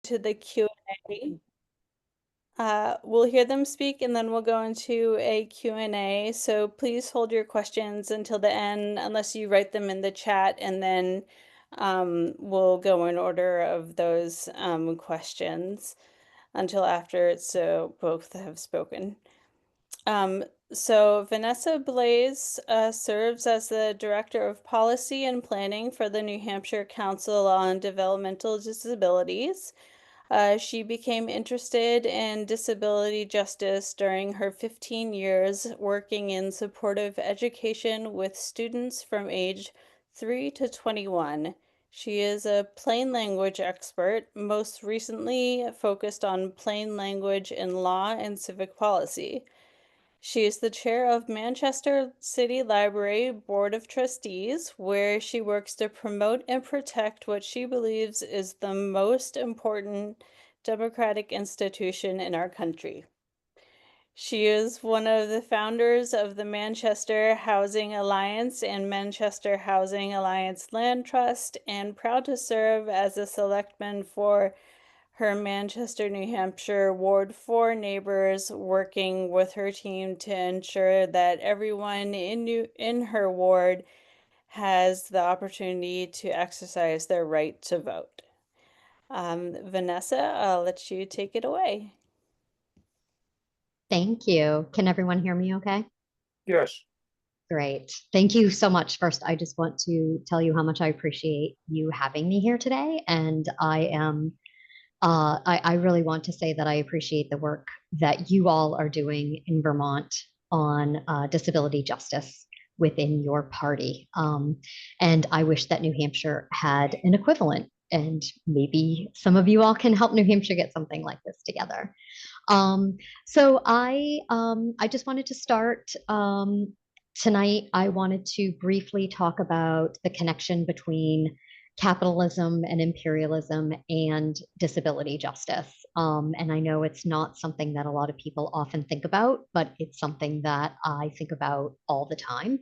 to the Q&A. We'll hear them speak and then we'll go into a Q&A. So please hold your questions until the end unless you write them in the chat, and then we'll go in order of those questions until after so both have spoken. So Vanessa Blaze serves as the Director of Policy and Planning for the New Hampshire Council on Developmental Disabilities. She became interested in disability justice during her 15 years working in supportive education with students from age 3 to 21. She is a plain language expert, most recently focused on plain language in law and civic policy. She is the chair of Manchester City Library Board of Trustees, where she works to promote and protect what she believes is the most important democratic institution in our country. She is one of the founders of the Manchester Housing Alliance and Manchester Housing Alliance Land Trust, and proud to serve as a selectman for her Manchester, New Hampshire Ward 4 neighbors, working with her team to ensure that everyone in her ward has the opportunity to exercise their right to vote. Vanessa, I'll let you take it away. Thank you. Can everyone hear me okay? Yes. Great. Thank you so much. First, I just want to tell you how much I appreciate you having me here today. And I really want to say that I appreciate the work that you all are doing in Vermont on disability justice within your party. And I wish that New Hampshire had an equivalent. And maybe some of you all can help New Hampshire get something like this together. So I just wanted to start tonight. I wanted to briefly talk about the connection between capitalism and imperialism and disability justice. And I know it's not something that a lot of people often think about, but it's something that I think about all the time.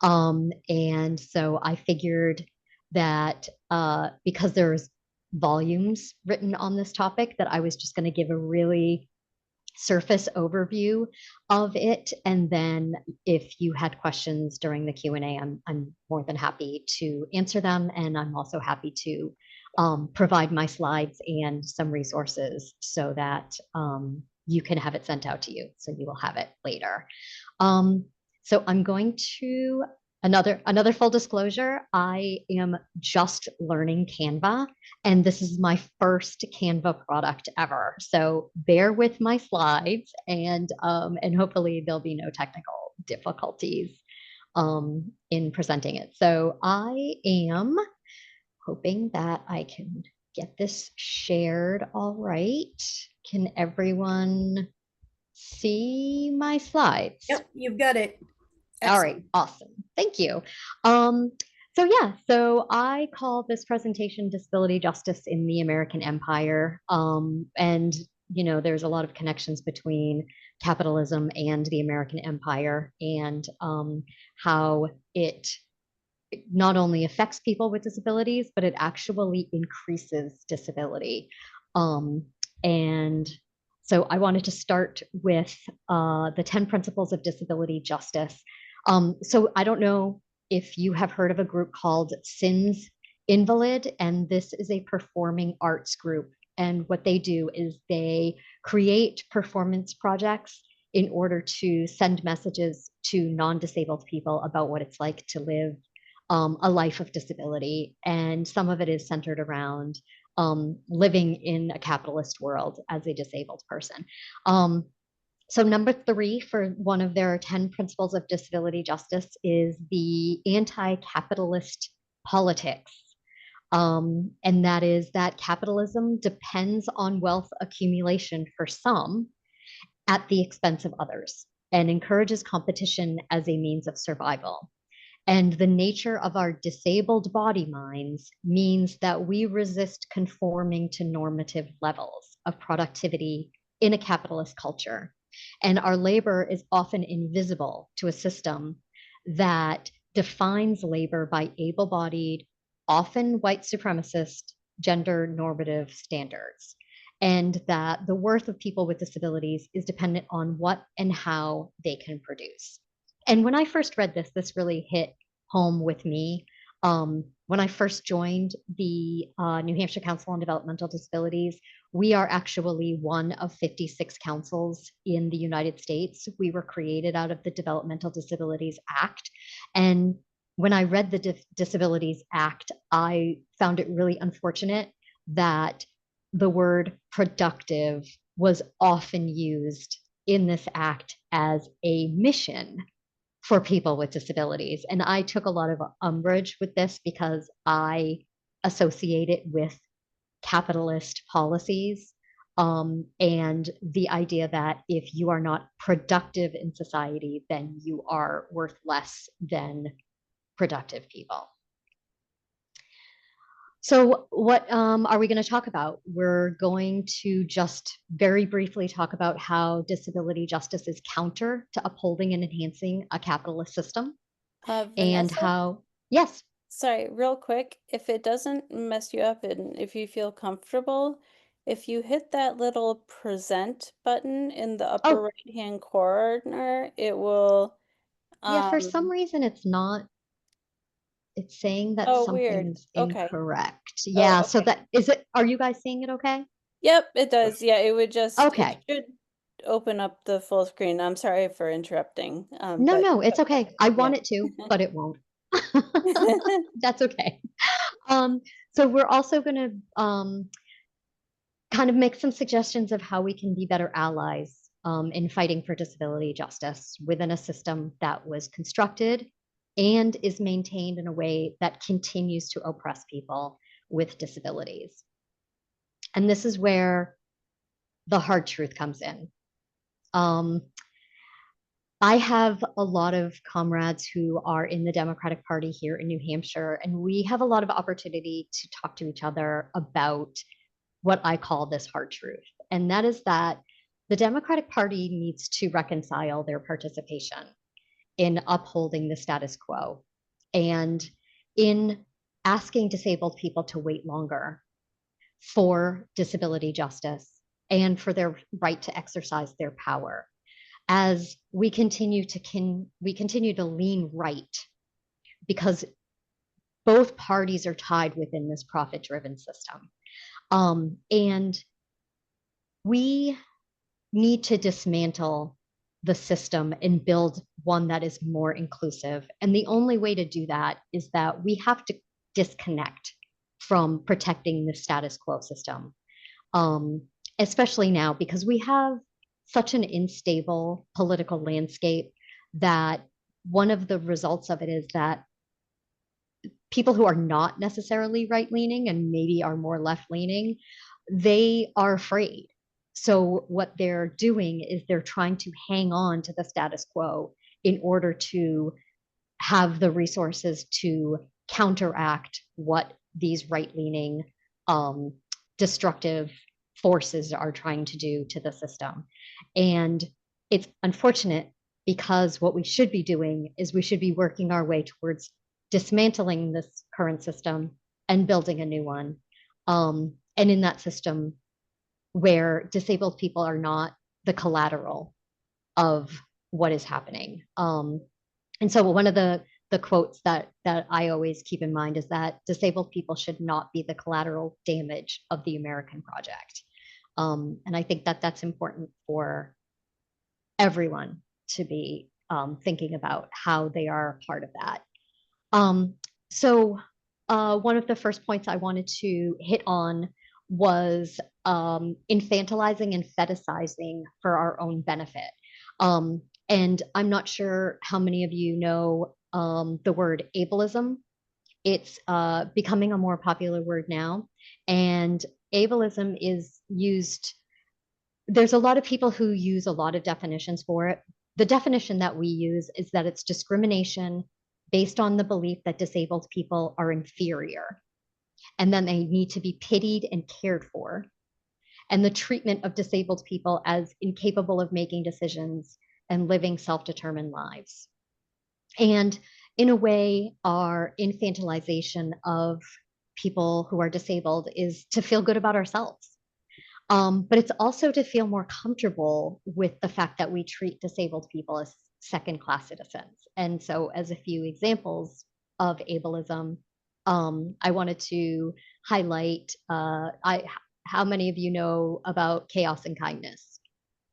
And so I figured that because there's volumes written on this topic, that I was just going to give a really surface overview of it. And then if you had questions during the Q&A, I'm more than happy to answer them. And I'm also happy to provide my slides and some resources so that you can have it sent out to you. So you will have it later. So I'm going to another full disclosure. I am just learning Canva, and this is my first Canva product ever. So bear with my slides, and hopefully there'll be no technical difficulties in presenting it. So I am hoping that I can get this shared all right. Can everyone see my slides? Yep, you've got it. Excellent. All right, awesome. Thank you. So I call this presentation Disability Justice in the American Empire. And, you know, there's a lot of connections between capitalism and the American Empire, and how it not only affects people with disabilities, but it actually increases disability. And so I wanted to start with the 10 principles of disability justice. So I don't know if you have heard of a group called SINS Invalid, and this is a performing arts group. And what they do is they create performance projects in order to send messages to non-disabled people about what it's like to live a life of disability. And some of it is centered around living in a capitalist world as a disabled person. So number 3 for one of their 10 principles of disability justice is the anti-capitalist politics. And that is that capitalism depends on wealth accumulation for some at the expense of others, and encourages competition as a means of survival. And the nature of our disabled body minds means that we resist conforming to normative levels of productivity in a capitalist culture. And our labor is often invisible to a system that defines labor by able-bodied, often white supremacist, gender normative standards, and that the worth of people with disabilities is dependent on what and how they can produce. And when I first read this, this really hit home with me. When I first joined the New Hampshire Council on Developmental Disabilities, we are actually one of 56 councils in the United States. We were created out of the Developmental Disabilities Act. And when I read the Disabilities Act, I found it really unfortunate that the word productive was often used in this act as a mission for people with disabilities. And I took a lot of umbrage with this because I associate it with capitalist policies, and the idea that if you are not productive in society, then you are worth less than productive people. So, what are we going to talk about? We're going to just very briefly talk about how disability justice is counter to upholding and enhancing a capitalist system, and Vanessa? how, yes, Sorry, real quick, if it doesn't mess you up and if you feel comfortable, if you hit that little present button in the upper oh, right-hand corner, it will, yeah, for some um, reason it's saying that oh, weird. something's Okay. incorrect. Oh, Yeah, so okay. that is it. Are you guys seeing it okay? Yep, it does. Yeah, it Okay. should open up the full screen. I'm sorry for interrupting. No, But no, it's go okay. ahead. I Yeah. want it to, but it won't. That's okay. Um, so we're also going to kind of make some suggestions of how we can be better allies in fighting for disability justice within a system that was constructed and is maintained in a way that continues to oppress people with disabilities. And this is where the hard truth comes in. Um, I have a lot of comrades who are in the Democratic Party here in New Hampshire, and we have a lot of opportunity to talk to each other about what I call this hard truth. And that is that the Democratic Party needs to reconcile their participation in upholding the status quo and in asking disabled people to wait longer for disability justice and for their right to exercise their power. As we continue to lean right because both parties are tied within this profit driven system, and we need to dismantle the system and build one that is more inclusive. And the only way to do that is that we have to disconnect from protecting the status quo system, um, especially now because we have such an unstable political landscape that one of the results of it is that people who are not necessarily right leaning and maybe are more left leaning, they are afraid. So, what they're doing is they're trying to hang on to the status quo in order to have the resources to counteract what these right leaning, um, destructive forces are trying to do to the system. And it's unfortunate because what we should be doing is we should be working our way towards dismantling this current system and building a new one. And in that system, where disabled people are not the collateral of what is happening. And so one of the quotes that I always keep in mind is that disabled people should not be the collateral damage of the American project. And I think that that's important for everyone to be thinking about how they are a part of that. Um, so one of the first points I wanted to hit on was infantilizing and fetishizing for our own benefit. And I'm not sure how many of you know the word ableism. It's becoming a more popular word now. And ableism is used, there's a lot of people who use a lot of definitions for it. The definition that we use is that it's discrimination based on the belief that disabled people are inferior and then they need to be pitied and cared for, and the treatment of disabled people as incapable of making decisions and living self determined lives. And in a way, our infantilization of people who are disabled is to feel good about ourselves. But it's also to feel more comfortable with the fact that we treat disabled people as second class citizens. And so, as a few examples of ableism, I wanted to highlight how many of you know about Chaos and Kindness,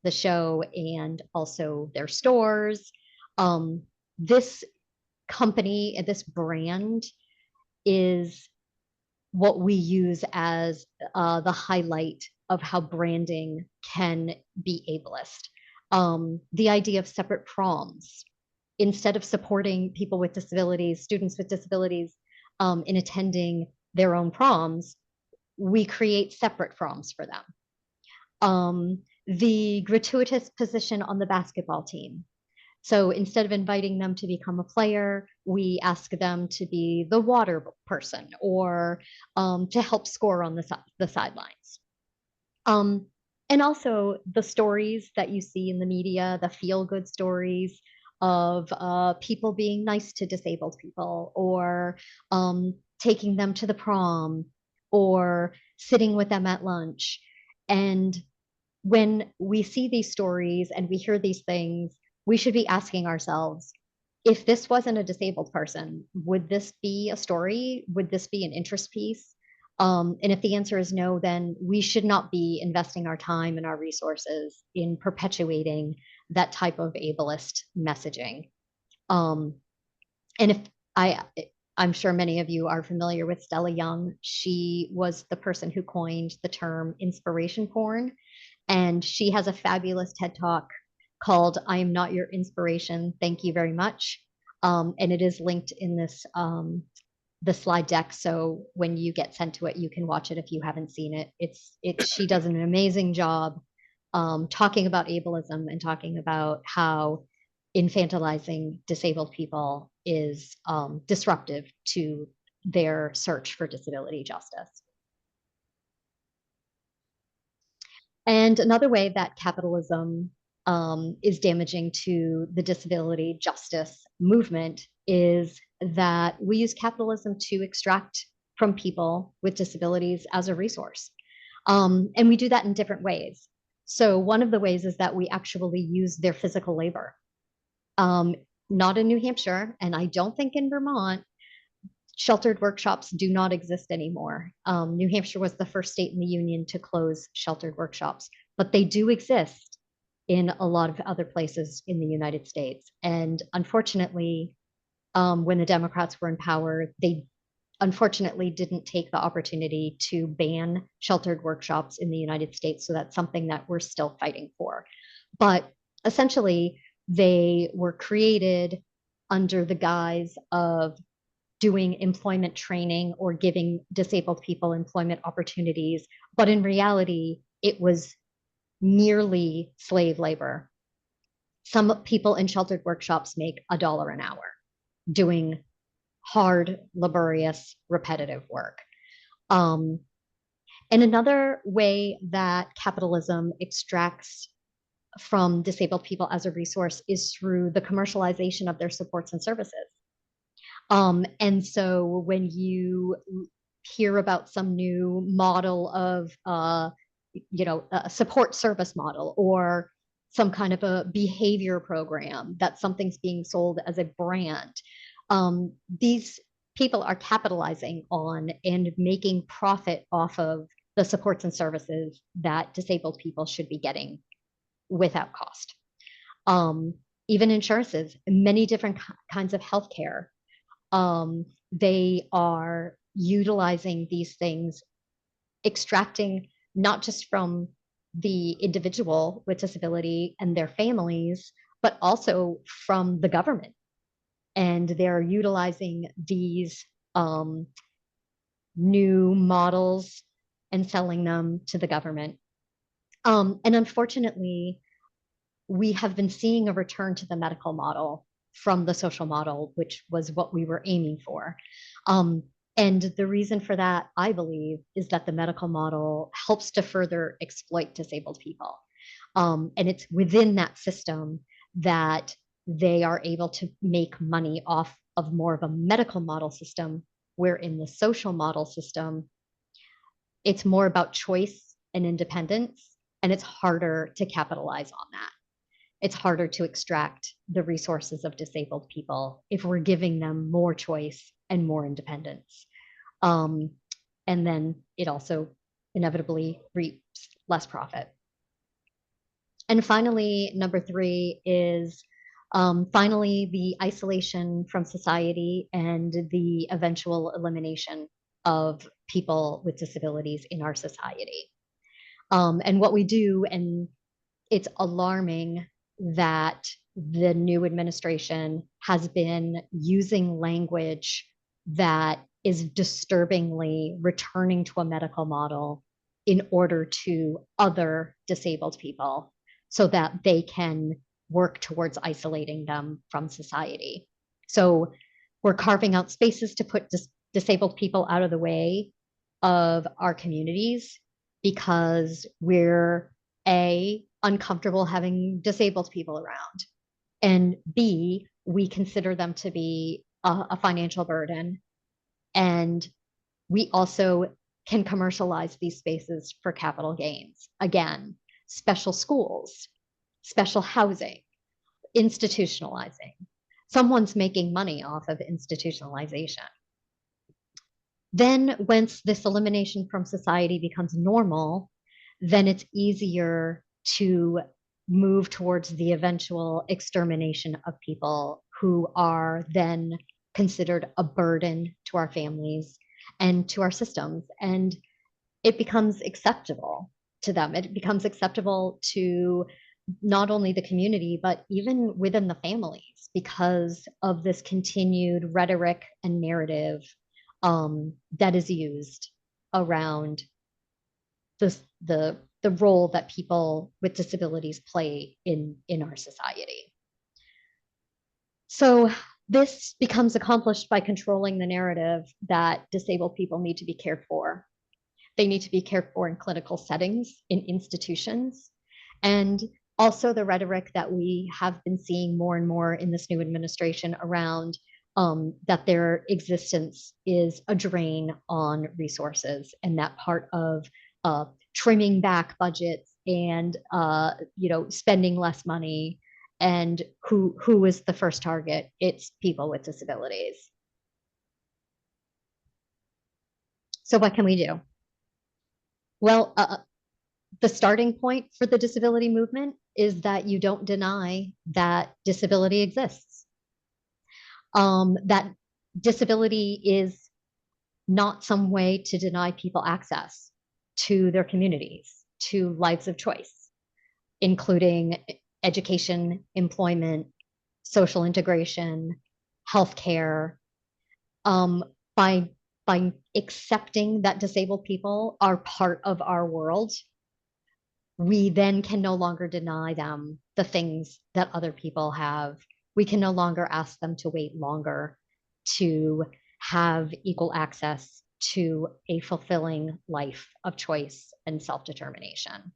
the show, and also their stores. This company, this brand is what we use as the highlight of how branding can be ableist. The idea of separate proms. Instead of supporting people with disabilities, students with disabilities in attending their own proms, we create separate proms for them. The gratuitous position on the basketball team. So instead of inviting them to become a player, we ask them to be the water person or to help score on the sidelines. Um, and also the stories that you see in the media, the feel good stories of people being nice to disabled people or taking them to the prom or sitting with them at lunch. And when we see these stories and we hear these things, we should be asking ourselves, if this wasn't a disabled person, would this be a story? Would this be an interest piece? And if the answer is no, then we should not be investing our time and our resources in perpetuating that type of ableist messaging. Um, and if I, I'm sure many of you are familiar with Stella Young. She was the person who coined the term inspiration porn. And she has a fabulous TED Talk called I Am Not Your Inspiration. Thank you very much. And it is linked in this the slide deck. So when you get sent to it, you can watch it if you haven't seen it. She does an amazing job talking about ableism and talking about how infantilizing disabled people is disruptive to their search for disability justice. And another way that capitalism is damaging to the disability justice movement is that we use capitalism to extract from people with disabilities as a resource. And we do that in different ways. So one of the ways is that we actually use their physical labor. Um, Not in New Hampshire, and I don't think in Vermont, sheltered workshops do not exist anymore. New Hampshire was the first state in the union to close sheltered workshops, but they do exist in a lot of other places in the United States. And unfortunately, when the Democrats were in power, they unfortunately didn't take the opportunity to ban sheltered workshops in the United States. So that's something that we're still fighting for. But essentially, they were created under the guise of doing employment training or giving disabled people employment opportunities. But in reality, it was merely slave labor. Some people in sheltered workshops make $1 an hour doing hard, laborious, repetitive work. Um, and another way that capitalism extracts from disabled people as a resource is through the commercialization of their supports and services. And so when you hear about some new model of, a support service model or some kind of a behavior program that something's being sold as a brand, these people are capitalizing on and making profit off of the supports and services that disabled people should be getting without cost. Um, Even insurances, many different kinds of healthcare, they are utilizing these things, extracting not just from the individual with disability and their families, but also from the government. And they're utilizing these new models and selling them to the government. And unfortunately, we have been seeing a return to the medical model from the social model, which was what we were aiming for. Um, and the reason for that, I believe, is that the medical model helps to further exploit disabled people. And it's within that system that they are able to make money off of more of a medical model system where in the social model system, it's more about choice and independence, and it's harder to capitalize on that. It's harder to extract the resources of disabled people if we're giving them more choice and more independence. Um, and then it also inevitably reaps less profit. And finally, number three is finally the isolation from society and the eventual elimination of people with disabilities in our society. And what we do, and it's alarming that the new administration has been using language that is disturbingly returning to a medical model in order to other disabled people so that they can work towards isolating them from society. So we're carving out spaces to put disabled people out of the way of our communities because we're A, uncomfortable having disabled people around, and B, we consider them to be a financial burden. And we also can commercialize these spaces for capital gains. Again, special schools, special housing, institutionalizing. Someone's making money off of institutionalization. Then, once this elimination from society becomes normal, then it's easier to move towards the eventual extermination of people who are then considered a burden to our families and to our systems. And it becomes acceptable to them. It becomes acceptable to not only the community, but even within the families because of this continued rhetoric and narrative that is used around the role that people with disabilities play in our society. So this becomes accomplished by controlling the narrative that disabled people need to be cared for. They need to be cared for in clinical settings, in institutions, and also the rhetoric that we have been seeing more and more in this new administration around that their existence is a drain on resources, and that part of trimming back budgets and spending less money. And who is the first target? It's people with disabilities. So what can we do? Well, the starting point for the disability movement is that you don't deny that disability exists. That disability is not some way to deny people access to their communities, to lives of choice, including education, employment, social integration, healthcare. Um, by by accepting that disabled people are part of our world, we then can no longer deny them the things that other people have. We can no longer ask them to wait longer to have equal access to a fulfilling life of choice and self-determination.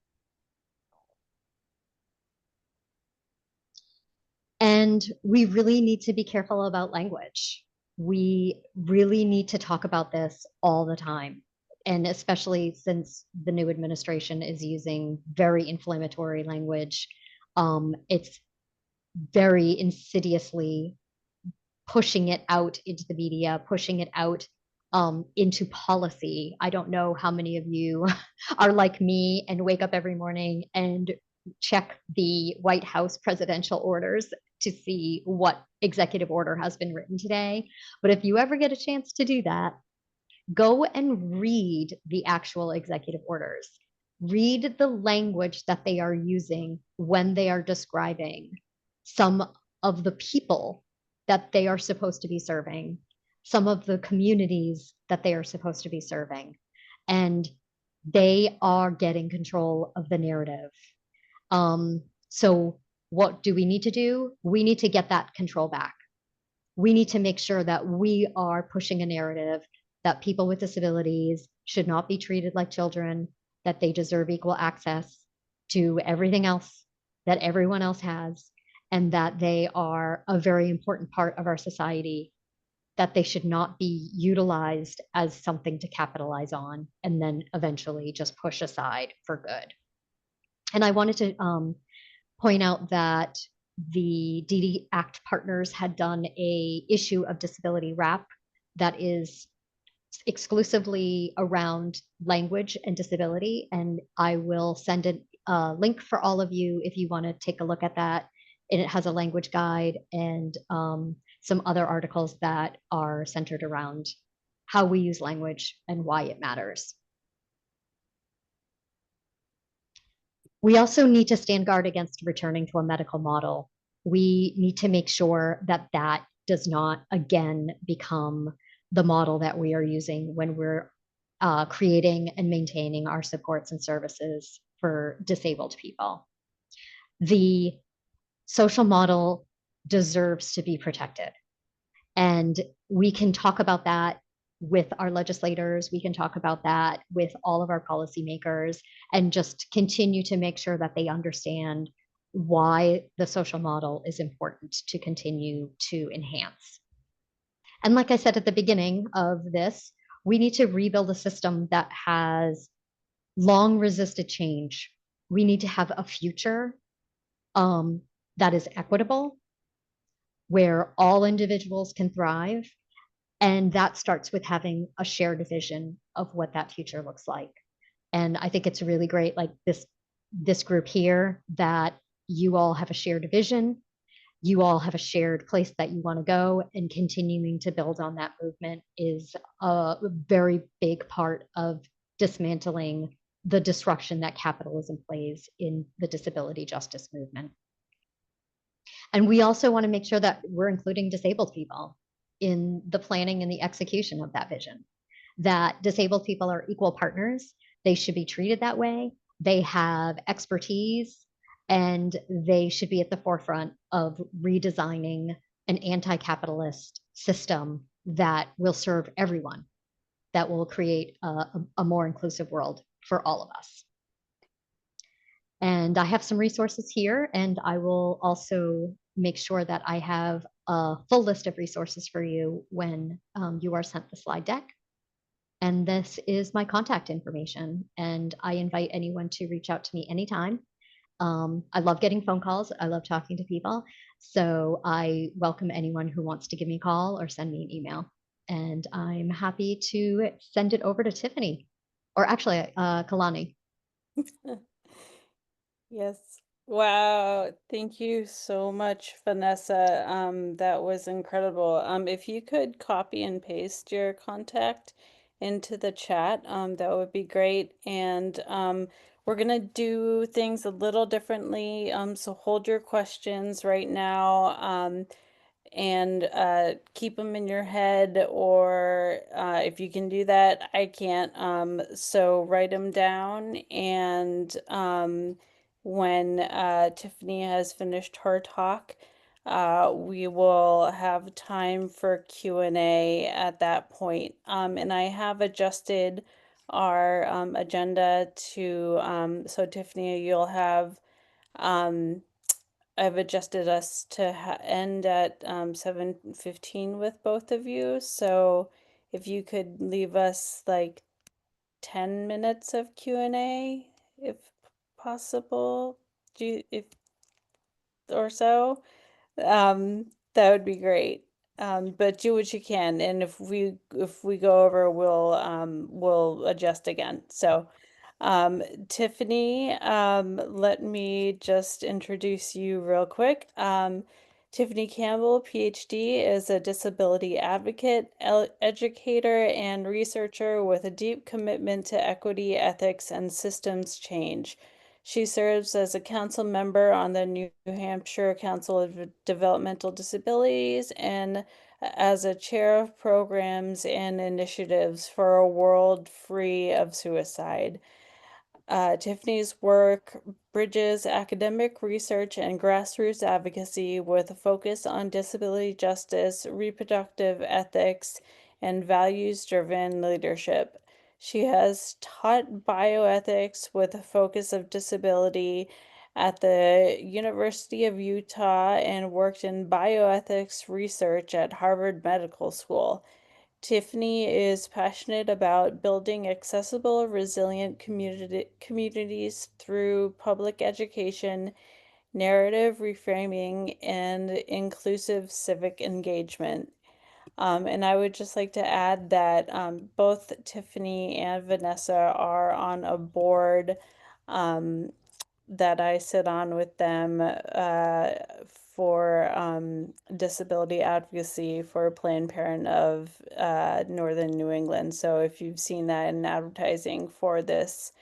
And we really need to be careful about language. We really need to talk about this all the time. And especially since the new administration is using very inflammatory language, it's very insidiously pushing it out into the media, pushing it out into policy. I don't know how many of you are like me and wake up every morning and check the White House presidential orders to see what executive order has been written today. But if you ever get a chance to do that, go and read the actual executive orders. Read the language that they are using when they are describing some of the people that they are supposed to be serving, some of the communities that they are supposed to be serving. And they are getting control of the narrative. So what do we need to do? We need to get that control back. We need to make sure that we are pushing a narrative that people with disabilities should not be treated like children, that they deserve equal access to everything else that everyone else has, and that they are a very important part of our society that they should not be utilized as something to capitalize on and then eventually just push aside for good. And I wanted to point out that the DD Act partners had done a issue of disability wrap that is exclusively around language and disability. And I will send a link for all of you if you want to take a look at that. And it has a language guide and some other articles that are centered around how we use language and why it matters. We also need to stand guard against returning to a medical model. We need to make sure that that does not again become the model that we are using when we're creating and maintaining our supports and services for disabled people. The social model deserves to be protected. And we can talk about that with our legislators. We can talk about that with all of our policymakers and just continue to make sure that they understand why the social model is important to continue to enhance. And like I said at the beginning of this, we need to rebuild a system that has long resisted change. We need to have a future that is equitable, where all individuals can thrive. And that starts with having a shared vision of what that future looks like. And I think it's really great, like this group here, that you all have a shared vision, you all have a shared place that you want to go, and continuing to build on that movement is a very big part of dismantling the disruption that capitalism plays in the disability justice movement. And we also want to make sure that we're including disabled people in the planning and the execution of that vision, that disabled people are equal partners. They should be treated that way. They have expertise and they should be at the forefront of redesigning an anti-capitalist system that will serve everyone, that will create a more inclusive world for all of us. And I have some resources here, and I will also make sure that I have a full list of resources for you when you are sent the slide deck. And this is my contact information, and I invite anyone to reach out to me anytime. I love getting phone calls. I love talking to people. So I welcome anyone who wants to give me a call or send me an email. And I'm happy to send it over to Tiffany, or actually, Kalani. Yes. Wow. Thank you so much, Vanessa. That was incredible. If you could copy and paste your contact into the chat, that would be great. And we're gonna do things a little differently. So hold your questions right now. And keep them in your head, or if you can do that, I can't. So write them down, and when Tiffany has finished her talk, we will have time for Q&A at that point. And I have adjusted our agenda to, so Tiffany, you'll have um, I've adjusted us to end at 7:15 with both of you. So if you could leave us like 10 minutes of Q&A if possible, if or so, that would be great. But do what you can, and if we go over, we'll adjust again. So Tiffany, let me just introduce you real quick. Tiffany Campbell, PhD, is a disability advocate, educator, and researcher with a deep commitment to equity, ethics, and systems change. She serves as a council member on the New Hampshire Council of Developmental Disabilities and as a chair of programs and initiatives for a world free of suicide. Tiffany's work bridges academic research and grassroots advocacy with a focus on disability justice, reproductive ethics, and values-driven leadership. She has taught bioethics with a focus of disability at the University of Utah and worked in bioethics research at Harvard Medical School. Tiffany is passionate about building accessible, resilient communities through public education, narrative reframing, and inclusive civic engagement. And I would just like to add that both Tiffany and Vanessa are on a board um, that I sit on with them for disability advocacy for Planned Parenthood of Northern New England. So if you've seen that in advertising for this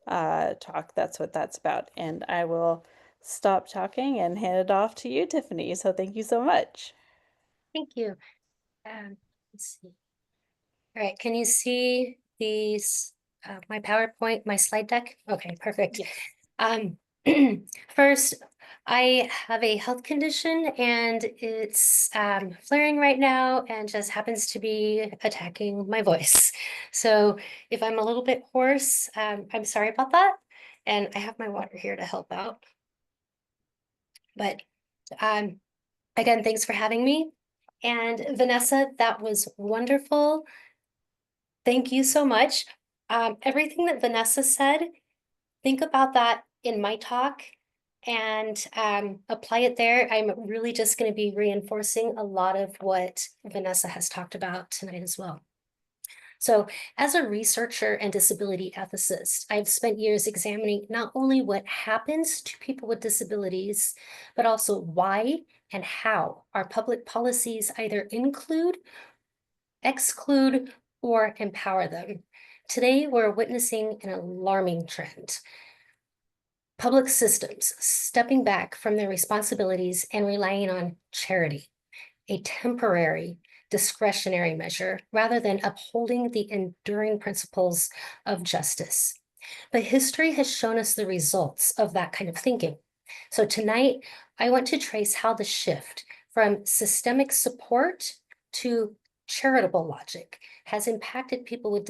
talk, that's what that's about. And I will stop talking and hand it off to you, Tiffany. So thank you so much. Thank you. Let's see. All right, can you see these, my PowerPoint, my slide deck? Okay, perfect. Yes. Um, first, I have a health condition and it's flaring right now and just happens to be attacking my voice. So if I'm a little bit hoarse, I'm sorry about that. And I have my water here to help out. But again, thanks for having me. And Vanessa, that was wonderful. Thank you so much. Everything that Vanessa said, think about that in my talk and apply it there. I'm really just going to be reinforcing a lot of what Vanessa has talked about tonight as well. So as a researcher and disability ethicist, I've spent years examining not only what happens to people with disabilities, but also why and how our public policies either include, exclude, or empower them. Today, we're witnessing an alarming trend. Public systems stepping back from their responsibilities and relying on charity, a temporary discretionary measure, rather than upholding the enduring principles of justice. But history has shown us the results of that kind of thinking. So tonight, I want to trace how the shift from systemic support to charitable logic has impacted people with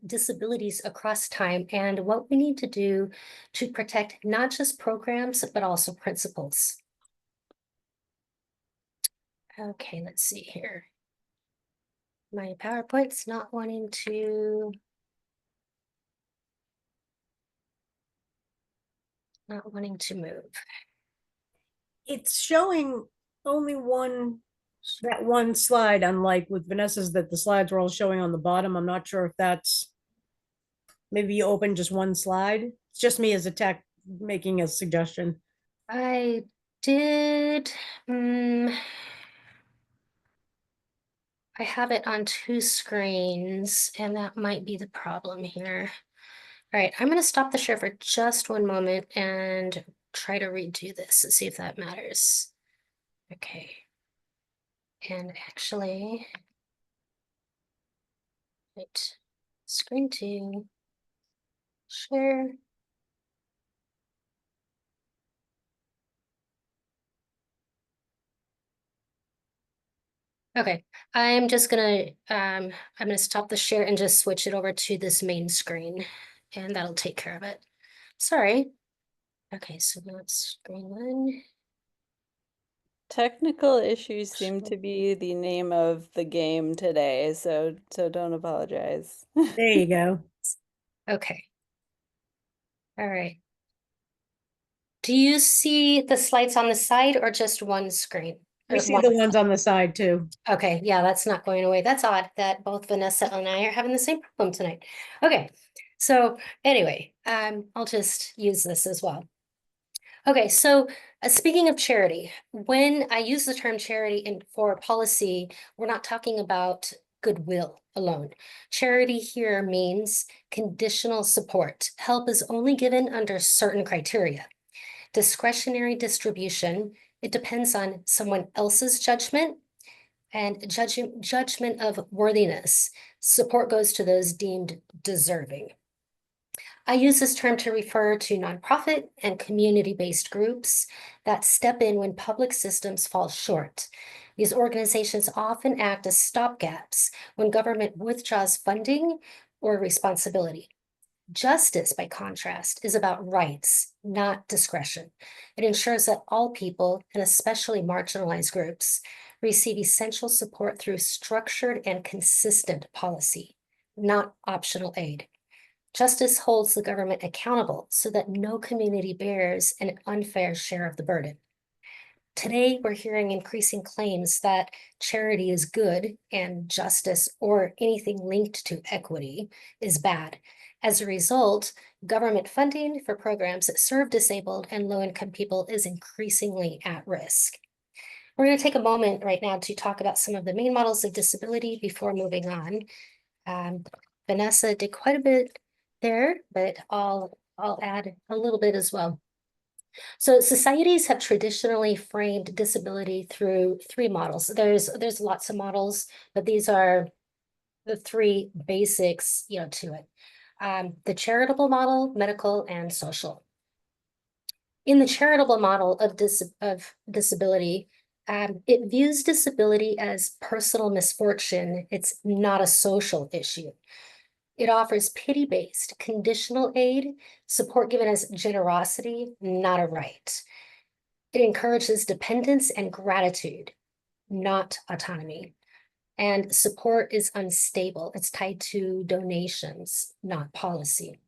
disabilities across time and what we need to do to protect not just programs, but also principles. Okay, let's see here. My PowerPoint's not wanting to move. It's showing only that one slide, unlike with Vanessa's that the slides were all showing on the bottom. I'm not sure if that's, maybe you open just one slide. It's just me as a tech making a suggestion. I did, I have it on two screens and that might be the problem here. All right, I'm gonna stop the share for just one moment and try to redo this and see if that matters. Okay. And actually, right, screen two, share. Okay, I'm just gonna I'm gonna stop the share and just switch it over to this main screen and that'll take care of it. Sorry. Okay, so that's screen one. Technical issues seem to be the name of the game today, so don't apologize. There you go. Okay. All right. Do you see the slides on the side or just one screen? We Or see one? the ones on the side too. Okay, yeah, that's not going away. That's odd that both Vanessa and I are having the same problem tonight. Okay, so anyway, I'll just use this as well. Okay, so speaking of charity, when I use the term charity for policy, we're not talking about goodwill alone. Charity here means conditional support. Help is only given under certain criteria. Discretionary distribution, it depends on someone else's judgment and judgment of worthiness. Support goes to those deemed deserving. I use this term to refer to nonprofit and community-based groups that step in when public systems fall short. These organizations often act as stopgaps when government withdraws funding or responsibility. Justice, by contrast, is about rights, not discretion. It ensures that all people, and especially marginalized groups, receive essential support through structured and consistent policy, not optional aid. Justice holds the government accountable so that no community bears an unfair share of the burden. Today, we're hearing increasing claims that charity is good and justice or anything linked to equity is bad. As a result, government funding for programs that serve disabled and low-income people is increasingly at risk. We're going to take a moment right now to talk about some of the main models of disability before moving on. Vanessa did quite a bit there, but I'll add a little bit as well. So societies have traditionally framed disability through three models. There's lots of models, but these are the three basics, to it. The charitable model, medical, and social. In the charitable model of disability, it views disability as personal misfortune. It's not a social issue. It offers pity-based, conditional aid, support given as generosity, not a right. It encourages dependence and gratitude, not autonomy. And support is unstable. It's tied to donations, not policy.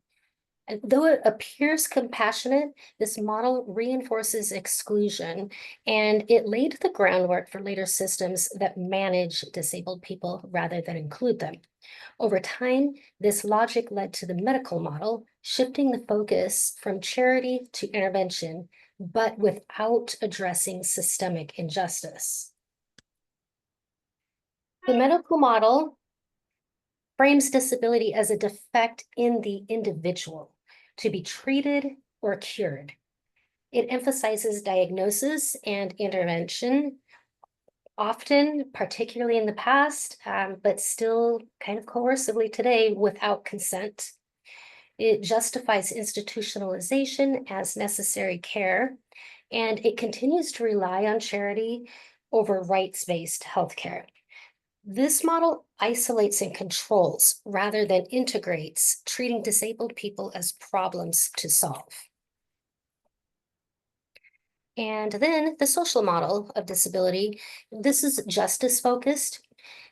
And though it appears compassionate, this model reinforces exclusion, and it laid the groundwork for later systems that manage disabled people rather than include them. Over time, this logic led to the medical model, shifting the focus from charity to intervention, but without addressing systemic injustice. The medical model frames disability as a defect in the individual to be treated or cured. It emphasizes diagnosis and intervention, often, particularly in the past, but still kind of coercively today without consent. It justifies institutionalization as necessary care, and it continues to rely on charity over rights-based healthcare. This model isolates and controls rather than integrates, treating disabled people as problems to solve. And then the social model of disability, this is justice focused.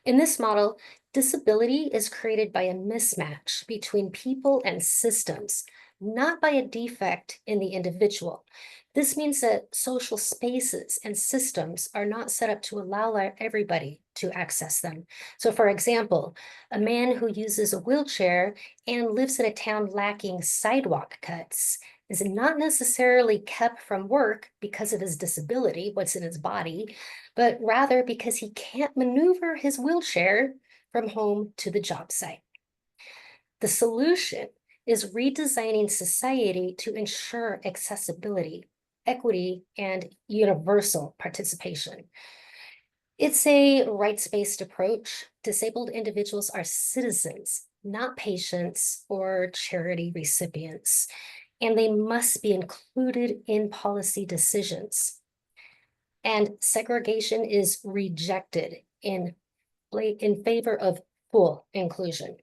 In this model, disability is created by a mismatch between people and systems, not by a defect in the individual. This means that social spaces and systems are not set up to allow everybody to access them. So for example, a man who uses a wheelchair and lives in a town lacking sidewalk cuts is not necessarily kept from work because of his disability, what's in his body, but rather because he can't maneuver his wheelchair from home to the job site. The solution is redesigning society to ensure accessibility, equity, and universal participation. It's a rights-based approach. Disabled individuals are citizens, not patients or charity recipients, and they must be included in policy decisions. And segregation is rejected in favor of full inclusion.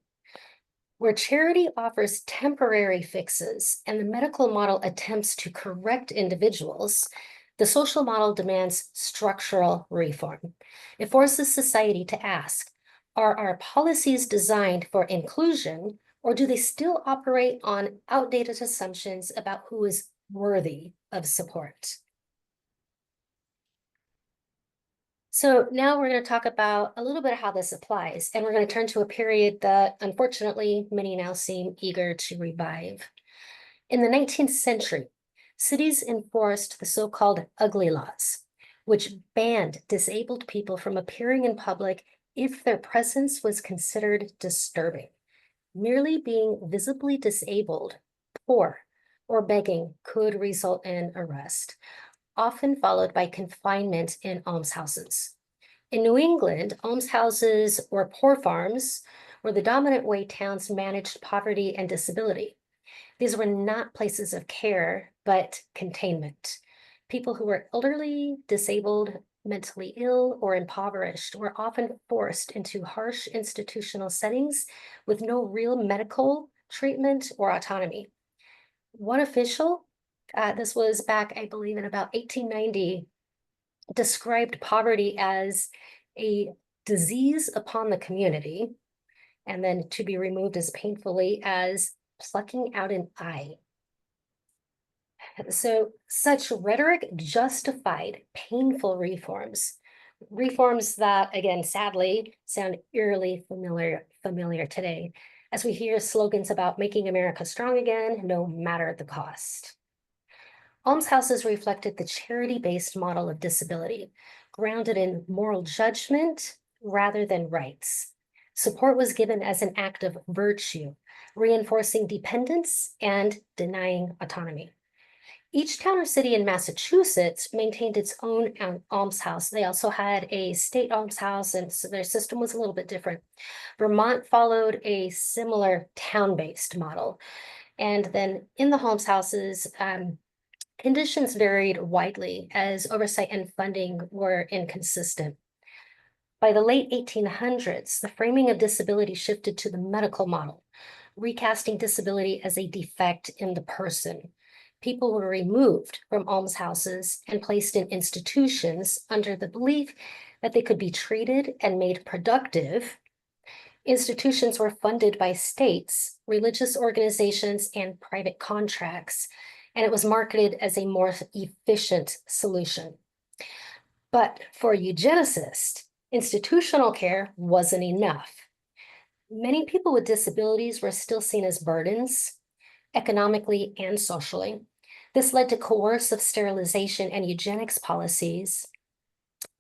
Where charity offers temporary fixes and the medical model attempts to correct individuals, the social model demands structural reform. It forces society to ask, are our policies designed for inclusion, or do they still operate on outdated assumptions about who is worthy of support? So now we're going to talk about a little bit of how this applies, and we're going to turn to a period that unfortunately many now seem eager to revive. In the 19th century, cities enforced the so-called ugly laws, which banned disabled people from appearing in public if their presence was considered disturbing. Merely being visibly disabled, poor, or begging could result in arrest, often followed by confinement in almshouses. In New England, almshouses or poor farms were the dominant way towns managed poverty and disability. These were not places of care, but containment. People who were elderly, disabled, mentally ill, or impoverished were often forced into harsh institutional settings with no real medical treatment, or autonomy. One official, this was back, I believe, in about 1890, described poverty as a disease upon the community, and then to be removed as painfully as plucking out an eye. So such rhetoric justified painful reforms that, again, sadly, sound eerily familiar today, as we hear slogans about making America strong again, no matter the cost. Almshouses reflected the charity-based model of disability, grounded in moral judgment rather than rights. Support was given as an act of virtue, reinforcing dependence and denying autonomy. Each town or city in Massachusetts maintained its own almshouse. They also had a state almshouse, and so their system was a little bit different. Vermont followed a similar town-based model. And then in the almshouses, conditions varied widely as oversight and funding were inconsistent. By the late 1800s, the framing of disability shifted to the medical model, recasting disability as a defect in the person. People were removed from almshouses and placed in institutions under the belief that they could be treated and made productive. Institutions were funded by states, religious organizations, and private contracts, and it was marketed as a more efficient solution. But for eugenicists, institutional care wasn't enough. Many people with disabilities were still seen as burdens, economically and socially. This led to coercive sterilization and eugenics policies,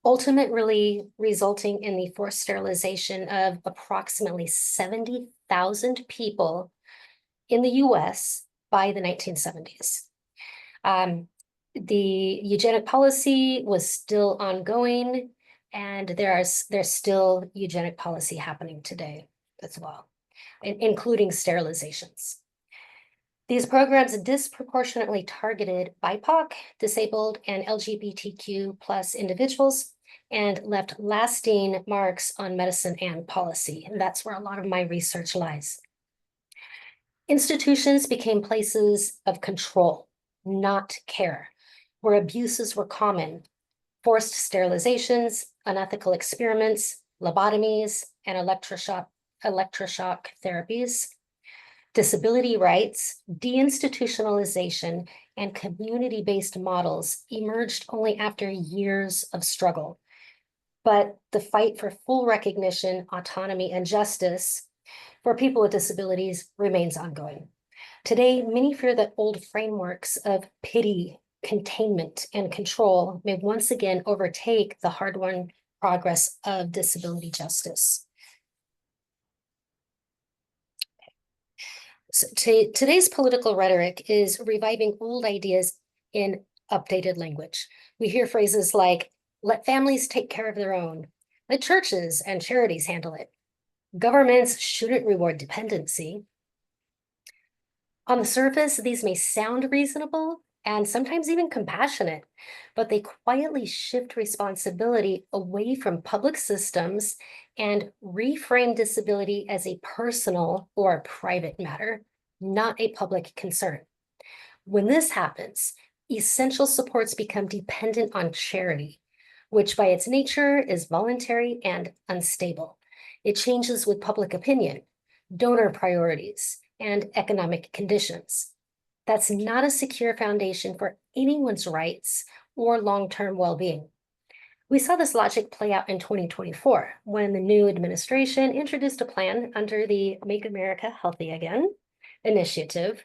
ultimately resulting in the forced sterilization of approximately 70,000 people in the US by the 1970s. The eugenic policy was still ongoing, and there's still eugenic policy happening today as well, including sterilizations. These programs disproportionately targeted BIPOC, disabled, and LGBTQ+ individuals, and left lasting marks on medicine and policy. And that's where a lot of my research lies. Institutions became places of control, not care, where abuses were common: forced sterilizations, unethical experiments, lobotomies, and electroshock therapies. Disability rights, deinstitutionalization, and community-based models emerged only after years of struggle. But the fight for full recognition, autonomy, and justice for people with disabilities remains ongoing. Today, many fear that old frameworks of pity, containment, and control may once again overtake the hard-won progress of disability justice. So today's political rhetoric is reviving old ideas in updated language. We hear phrases like, let families take care of their own, let churches and charities handle it, governments shouldn't reward dependency. On the surface, these may sound reasonable and sometimes even compassionate, but they quietly shift responsibility away from public systems and reframe disability as a personal or a private matter, not a public concern. When this happens, essential supports become dependent on charity, which by its nature is voluntary and unstable. It changes with public opinion, donor priorities, and economic conditions. That's not a secure foundation for anyone's rights or long-term well-being. We saw this logic play out in 2024 when the new administration introduced a plan under the Make America Healthy Again initiative.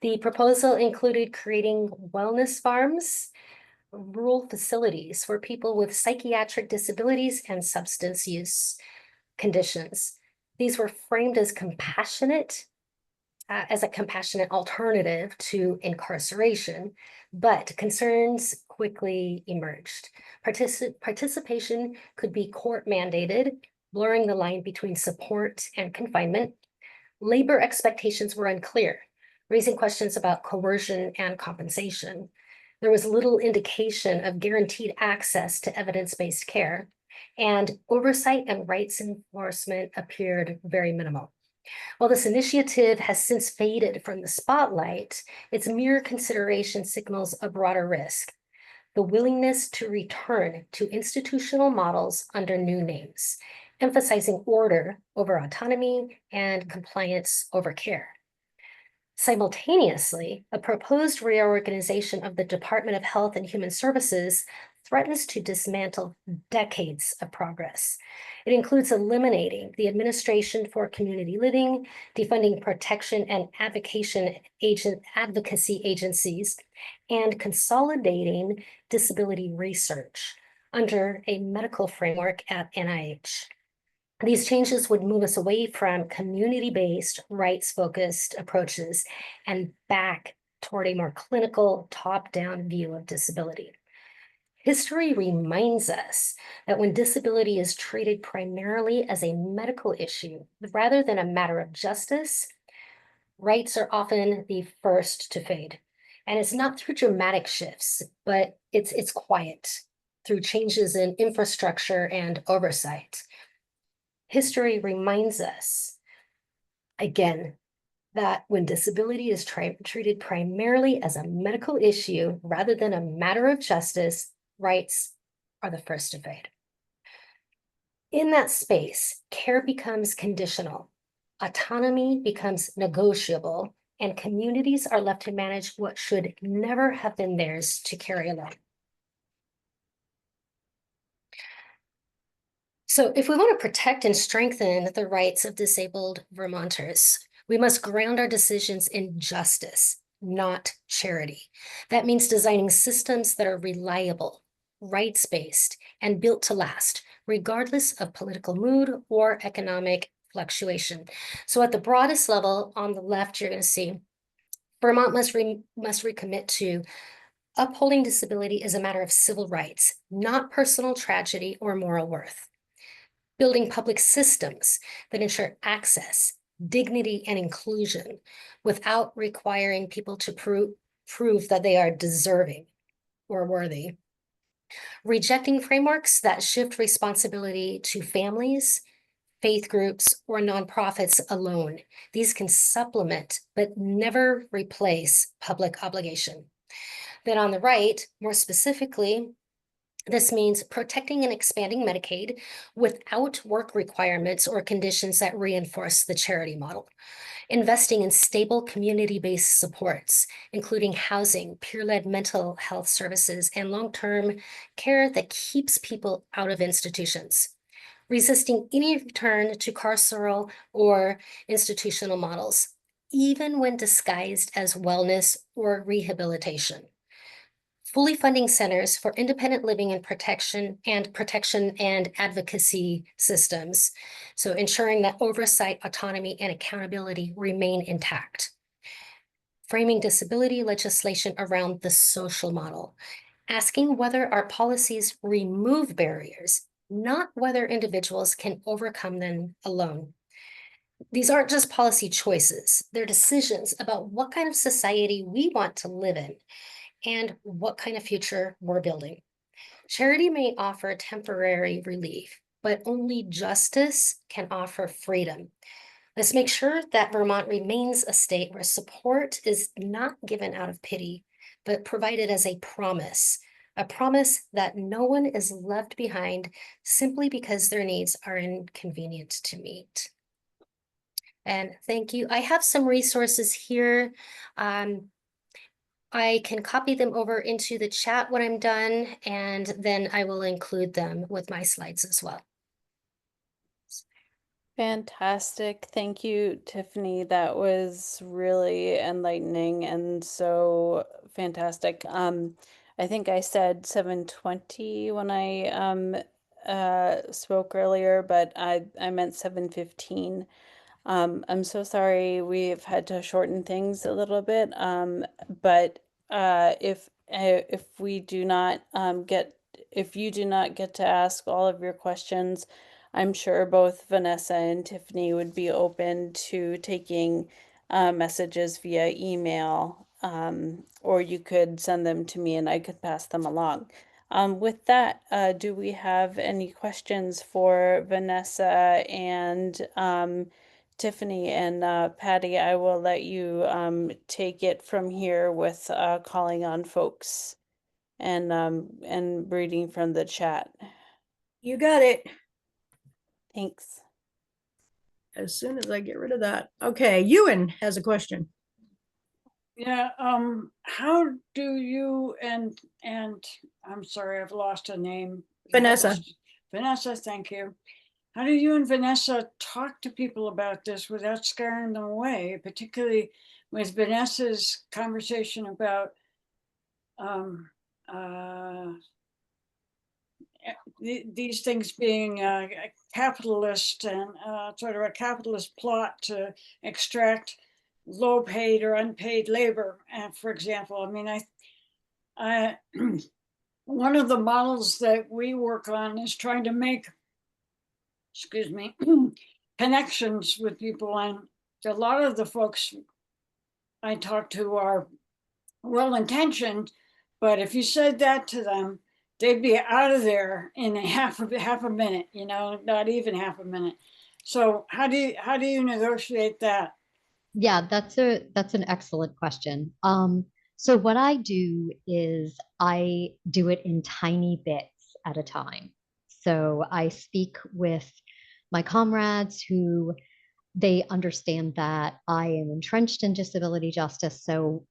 The proposal included creating wellness farms, rural facilities for people with psychiatric disabilities and substance use conditions. These were framed as a compassionate alternative to incarceration, but concerns quickly emerged. Participation could be court mandated, blurring the line between support and confinement. Labor expectations were unclear, raising questions about coercion and compensation. There was little indication of guaranteed access to evidence-based care, and oversight and rights enforcement appeared very minimal. While this initiative has since faded from the spotlight, its mere consideration signals a broader risk: the willingness to return to institutional models under new names, emphasizing order over autonomy and compliance over care. Simultaneously, a proposed reorganization of the Department of Health and Human Services threatens to dismantle decades of progress. It includes eliminating the Administration for Community Living, defunding protection and advocacy agencies, and consolidating disability research under a medical framework at NIH. These changes would move us away from community-based, rights-focused approaches and back toward a more clinical, top-down view of disability. History reminds us that when disability is treated primarily as a medical issue rather than a matter of justice, rights are often the first to fade. And it's not through dramatic shifts, but it's quiet, through changes in infrastructure and oversight. History reminds us, again, that when disability is treated primarily as a medical issue rather than a matter of justice, rights are the first to fade. In that space, care becomes conditional, autonomy becomes negotiable, and communities are left to manage what should never have been theirs to carry alone. So if we want to protect and strengthen the rights of disabled Vermonters, we must ground our decisions in justice, not charity. That means designing systems that are reliable, rights-based, and built to last, regardless of political mood or economic fluctuation. So at the broadest level, on the left, you're going to see Vermont must recommit to upholding disability as a matter of civil rights, not personal tragedy or moral worth. Building public systems that ensure access, dignity, and inclusion without requiring people to prove that they are deserving or worthy. Rejecting frameworks that shift responsibility to families, faith groups, or nonprofits alone. These can supplement but never replace public obligation. Then on the right, more specifically, this means protecting and expanding Medicaid without work requirements or conditions that reinforce the charity model. Investing in stable community-based supports, including housing, peer-led mental health services, and long-term care that keeps people out of institutions. Resisting any return to carceral or institutional models, even when disguised as wellness or rehabilitation. Fully funding centers for independent living and protection and advocacy systems. So ensuring that oversight, autonomy, and accountability remain intact. Framing disability legislation around the social model, asking whether our policies remove barriers, not whether individuals can overcome them alone. These aren't just policy choices, they're decisions about what kind of society we want to live in and what kind of future we're building. Charity may offer temporary relief, but only justice can offer freedom. Let's make sure that Vermont remains a state where support is not given out of pity, but provided as a promise that no one is left behind simply because their needs are inconvenient to meet. And thank you. I have some resources here. I can copy them over into the chat when I'm done, and then I will include them with my slides as well. Fantastic. Thank you, Tiffany. That was really enlightening and so fantastic. I think I said 7:20 when I spoke earlier, but I meant 7:15. I'm so sorry we've had to shorten things a little bit. But if we do not if you do not get to ask all of your questions, I'm sure both Vanessa and Tiffany would be open to taking messages via email, or you could send them to me and I could pass them along. With that, do we have any questions for Vanessa and Tiffany and Patty, I will let you take it from here with calling on folks and reading from the chat. You got it. Thanks. As soon as I get rid of that. Okay, Ewan has a question. Yeah, how do you and I'm sorry, I've lost a name. Vanessa. Vanessa, thank you. How do you and Vanessa talk to people about this without scaring them away, particularly with Vanessa's conversation about these things being a capitalist and sort of a capitalist plot to extract low paid or unpaid labor, for example. I mean, I one of the models that we work on is trying to make, excuse me, connections with people, and a lot of the folks I talk to are well-intentioned, but if you said that to them, they'd be out of there in half a minute, you know, not even half a minute. So how do you negotiate that? Yeah, that's an excellent question. So what I do is I do it in tiny bits at a time. So I speak with my comrades who they understand that I am entrenched in disability justice. So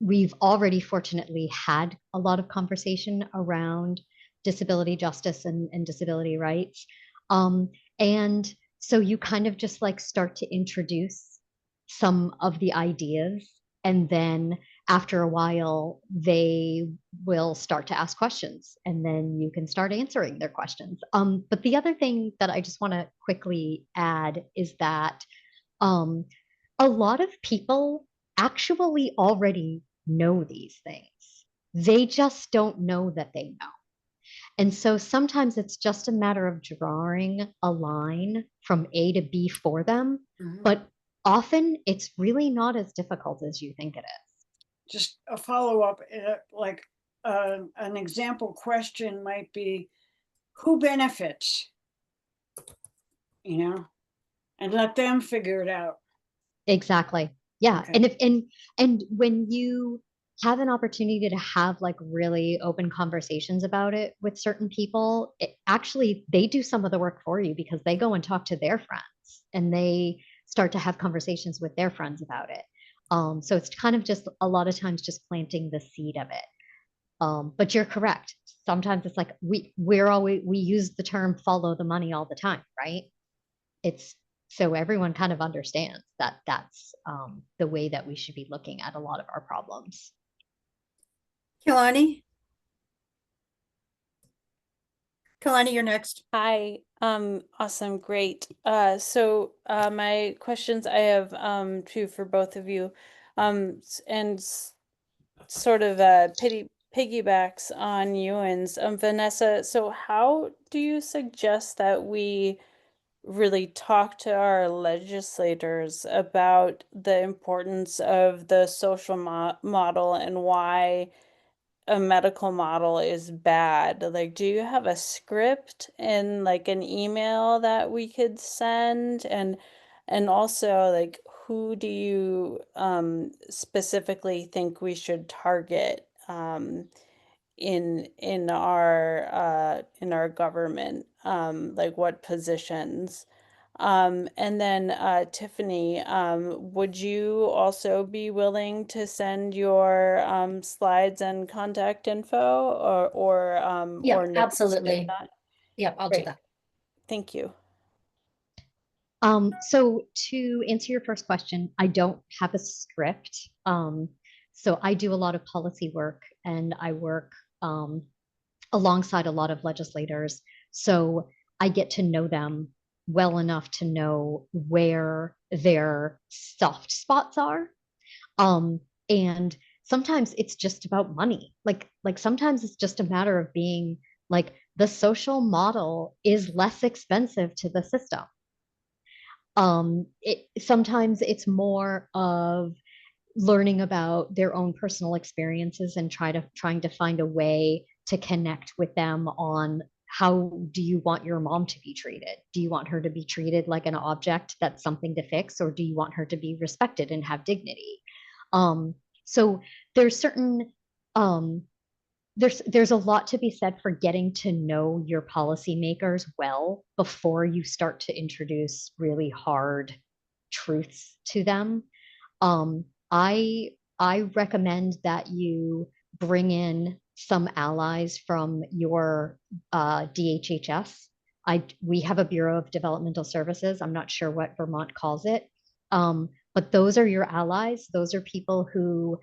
we've already fortunately had a lot of conversation around disability justice and disability rights. And so you kind of just like start to introduce some of the ideas, and then after a while they will start to ask questions, and then you can start answering their questions. But the other thing that I just want to quickly add is that um, a lot of people actually already know these things. They just don't know that they know. And so sometimes it's just a matter of drawing a line from A to B for them. But often it's really not as difficult as you think it is. Just a follow-up, like an example question might be, who benefits? You know, and let them figure it out. Exactly. Yeah. Okay. And if and when you have an opportunity to have like really open conversations about it with certain people, it actually they do some of the work for you, because they go and talk to their friends and they start to have conversations with their friends about it. So it's kind of just a lot of times just planting the seed of it. But you're correct. Sometimes it's like we use the term follow the money all the time, right? It's so everyone kind of understands that that's the way that we should be looking at a lot of our problems. Kalani? Kalani, you're next. Hi, awesome, great. So my questions I have two for both of you, sort of piggybacks on Ewan's. Vanessa, so how do you suggest that we really talk to our legislators about the importance of the social model and why a medical model is bad? Like, do you have a script in like an email that we could send? And also, like, who do you specifically think we should target in our government? Like what positions? And then Tiffany, would you also be willing to send your slides and contact info Yeah, or notes if absolutely. not? Yeah, I'll do Great. that. Thank you. So to answer your first question, I don't have a script. So I do a lot of policy work, and I work alongside a lot of legislators. So I get to know them well enough to know where their soft spots are. And sometimes it's just about money. Like sometimes it's just a matter of being like, the social model is less expensive to the system. Sometimes it's more of learning about their own personal experiences and trying to find a way to connect with them on how do you want your mom to be treated? Do you want her to be treated like an object that's something to fix, or do you want her to be respected and have dignity? So there's certain there's a lot to be said for getting to know your policymakers well before you start to introduce really hard truths to them. Um, I I recommend that you bring in some allies from your DHHS. We have a Bureau of Developmental Services. I'm not sure what Vermont calls it, but those are your allies. Those are people who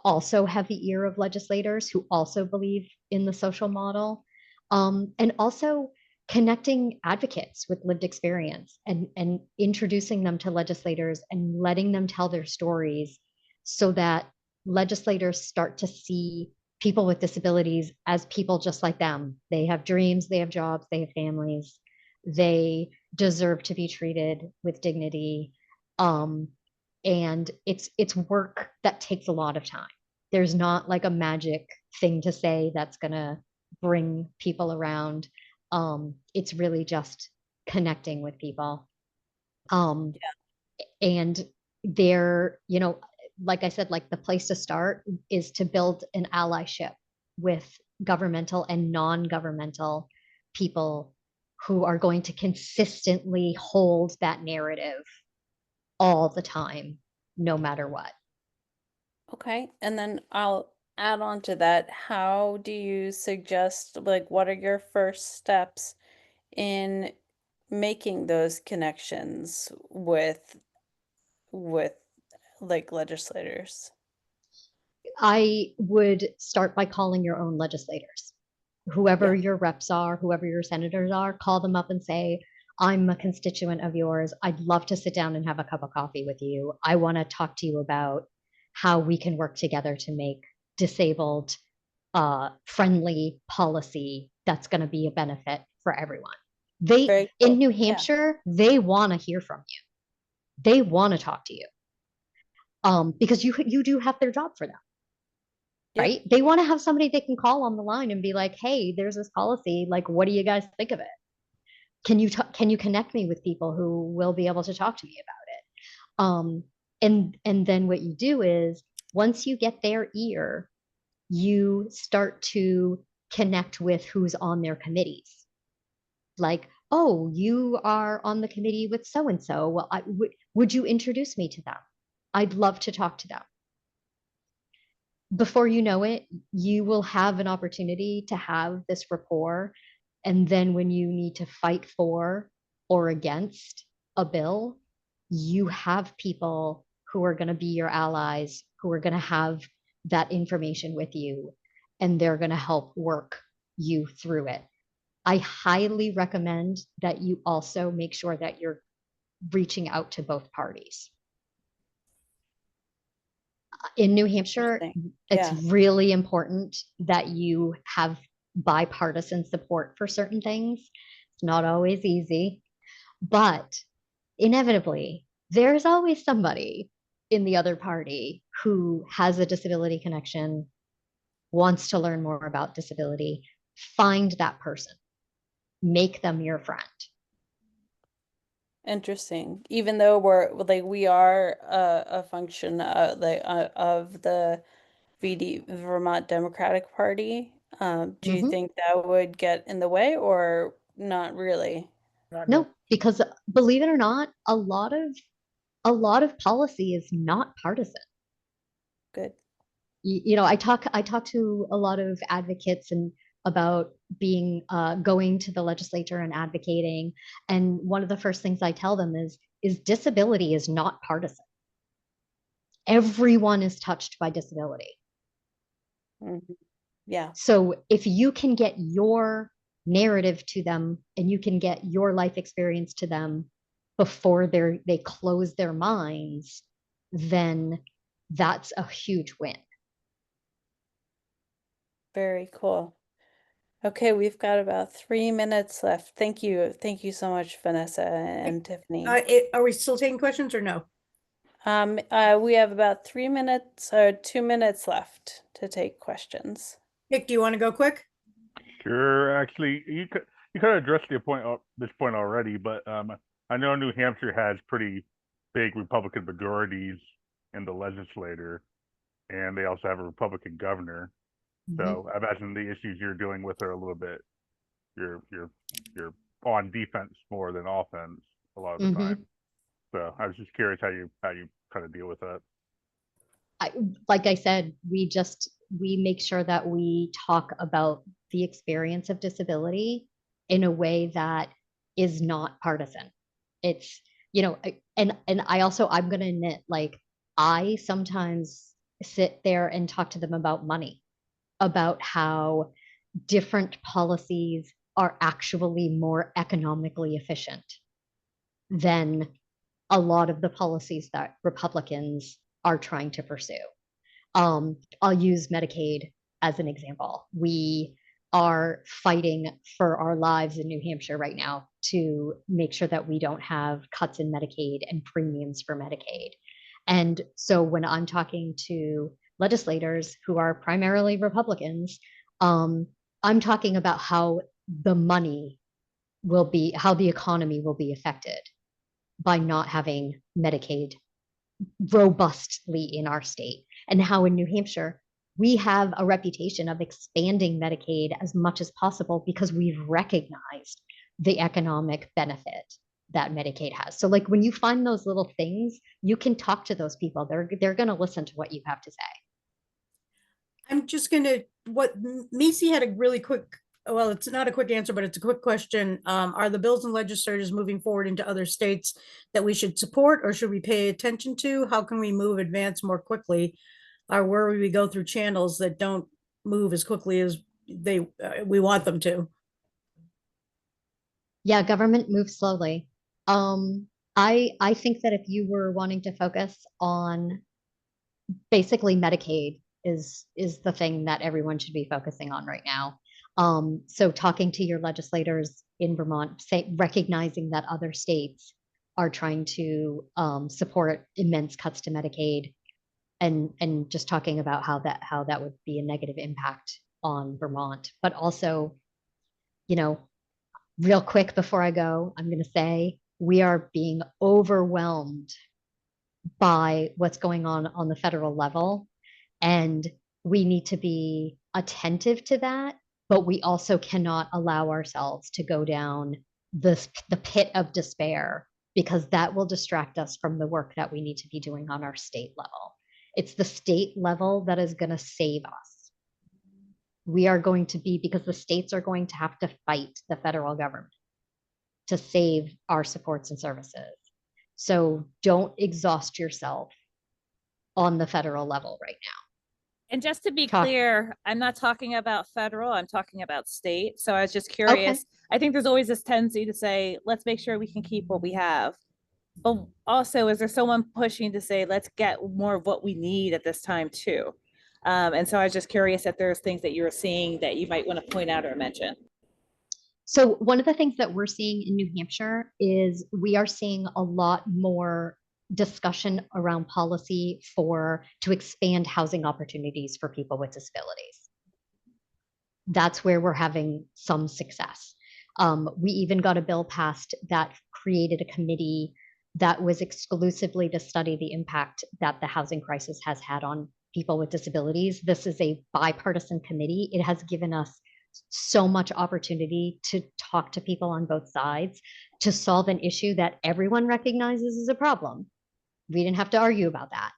also have the ear of legislators, who also believe in the social model, and also connecting advocates with lived experience and introducing them to legislators and letting them tell their stories so that legislators start to see people with disabilities as people just like them. They have dreams, they have jobs, they have families, they deserve to be treated with dignity. And it's work that takes a lot of time. There's not like a magic thing to say that's gonna bring people around. It's really just connecting with people. And they're, like I said, like the place to start is to build an allyship with governmental and non-governmental people who are going to consistently hold that narrative all the time, no matter what. Okay, and then I'll add on to that. How do you suggest, like, what are your first steps in making those connections with like legislators? I would start by calling your own legislators. Whoever Yeah, your reps are, whoever your senators are, call them up and say, I'm a constituent of yours. I'd love to sit down and have a cup of coffee with you. I want to talk to you about how we can work together to make disabled friendly policy that's going to be a benefit for everyone. They very in cool. New Yeah, Hampshire, they want to hear from you. They want to talk to you. Because you do have their job for them, yep. right? They want to have somebody they can call on the line and be like, "Hey, there's this policy. Like, what do you guys think of it? Can you connect me with people who will be able to talk to me about it?" And then what you do is once you get their ear, you start to connect with who's on their committees. Like, oh, you are on the committee with so and so. Well, would you introduce me to them? I'd love to talk to them. Before you know it, you will have an opportunity to have this rapport. And then when you need to fight for or against a bill, you have people who are going to be your allies, who are going to have that information with you, and they're going to help work you through it. I highly recommend that you also make sure that you're reaching out to both parties. In New Hampshire, Interesting. it's Yeah, really important that you have bipartisan support for certain things. It's not always easy, but inevitably, there's always somebody in the other party who has a disability connection, wants to learn more about disability. Find that person, make them your friend. interesting. Even though we are a function of the Vermont Democratic Party, do you Mhm. think that would get in the way or not really? Not No, really. because believe it or not, a lot of policy is not partisan. Good. I talk to a lot of advocates and about being going to the legislature and advocating, and one of the first things I tell them is disability is not partisan. Everyone is touched by disability. Mhm. Yeah, So if you can get your narrative to them and you can get your life experience to them before they close their minds, then that's a huge win. very cool. Okay, we've got about 3 minutes left. Thank you. Thank you so much, Vanessa and Tiffany. Are we still taking questions or no? We have about 3 minutes or 2 minutes left to take questions. Nick, do you want to go quick? Sure. Actually, you kind of addressed this point already, but I know New Hampshire has pretty big Republican majorities in the legislature, and they also have a Republican governor. So I imagine the issues you're dealing with are a little bit you're on defense more than offense a lot of the Mm-hmm. time. So I was just curious how you kind of deal with that. Like I said, we make sure that we talk about the experience of disability in a way that is not partisan. It's, and I'm going to admit, like, I sometimes sit there and talk to them about money, about how different policies are actually more economically efficient than a lot of the policies that Republicans are trying to pursue. I'll use Medicaid as an example. We are fighting for our lives in New Hampshire right now to make sure that we don't have cuts in Medicaid and premiums for Medicaid. And so when I'm talking to legislators who are primarily Republicans, I'm talking about how the money will be, how the economy will be affected by not having Medicaid robustly in our state, and how in New Hampshire we have a reputation of expanding Medicaid as much as possible because we've recognized the economic benefit that Medicaid has. So like when you find those little things, you can talk to those people. They're going to listen to what you have to say. I'm just gonna, Macy had a really quick, well, it's not a quick answer, but it's a quick question. Are the bills and legislators moving forward into other states that we should support or should we pay attention to? How can we advance more quickly? Or where we go through channels that don't move as quickly as we want them to? Yeah, government moves slowly. I think that if you were wanting to focus on basically Medicaid is the thing that everyone should be focusing on right now. So talking to your legislators in Vermont, recognizing that other states are trying to support immense cuts to Medicaid, and just talking about how that would be a negative impact on Vermont. But also, real quick before I go, I'm going to say we are being overwhelmed by what's going on the federal level. And we need to be attentive to that, but we also cannot allow ourselves to go down the pit of despair, because that will distract us from the work that we need to be doing on our state level. It's the state level that is going to save us. We are going to be, because the states are going to have to fight the federal government to save our supports and services. So don't exhaust yourself on the federal level right now. And just to be clear, I'm not talking about federal, I'm talking about state. So I was just curious. Okay. I think there's always this tendency to say, let's make sure we can keep what we have. But also, is there someone pushing to say, let's get more of what we need at this time too? And so I was just curious if there's things that you're seeing that you might want to point out or mention. So one of the things that we're seeing in New Hampshire is we are seeing a lot more discussion around policy to expand housing opportunities for people with disabilities. That's where we're having some success. We even got a bill passed that created a committee that was exclusively to study the impact that the housing crisis has had on people with disabilities. This is a bipartisan committee. It has given us so much opportunity to talk to people on both sides to solve an issue that everyone recognizes as a problem. We didn't have to argue about that.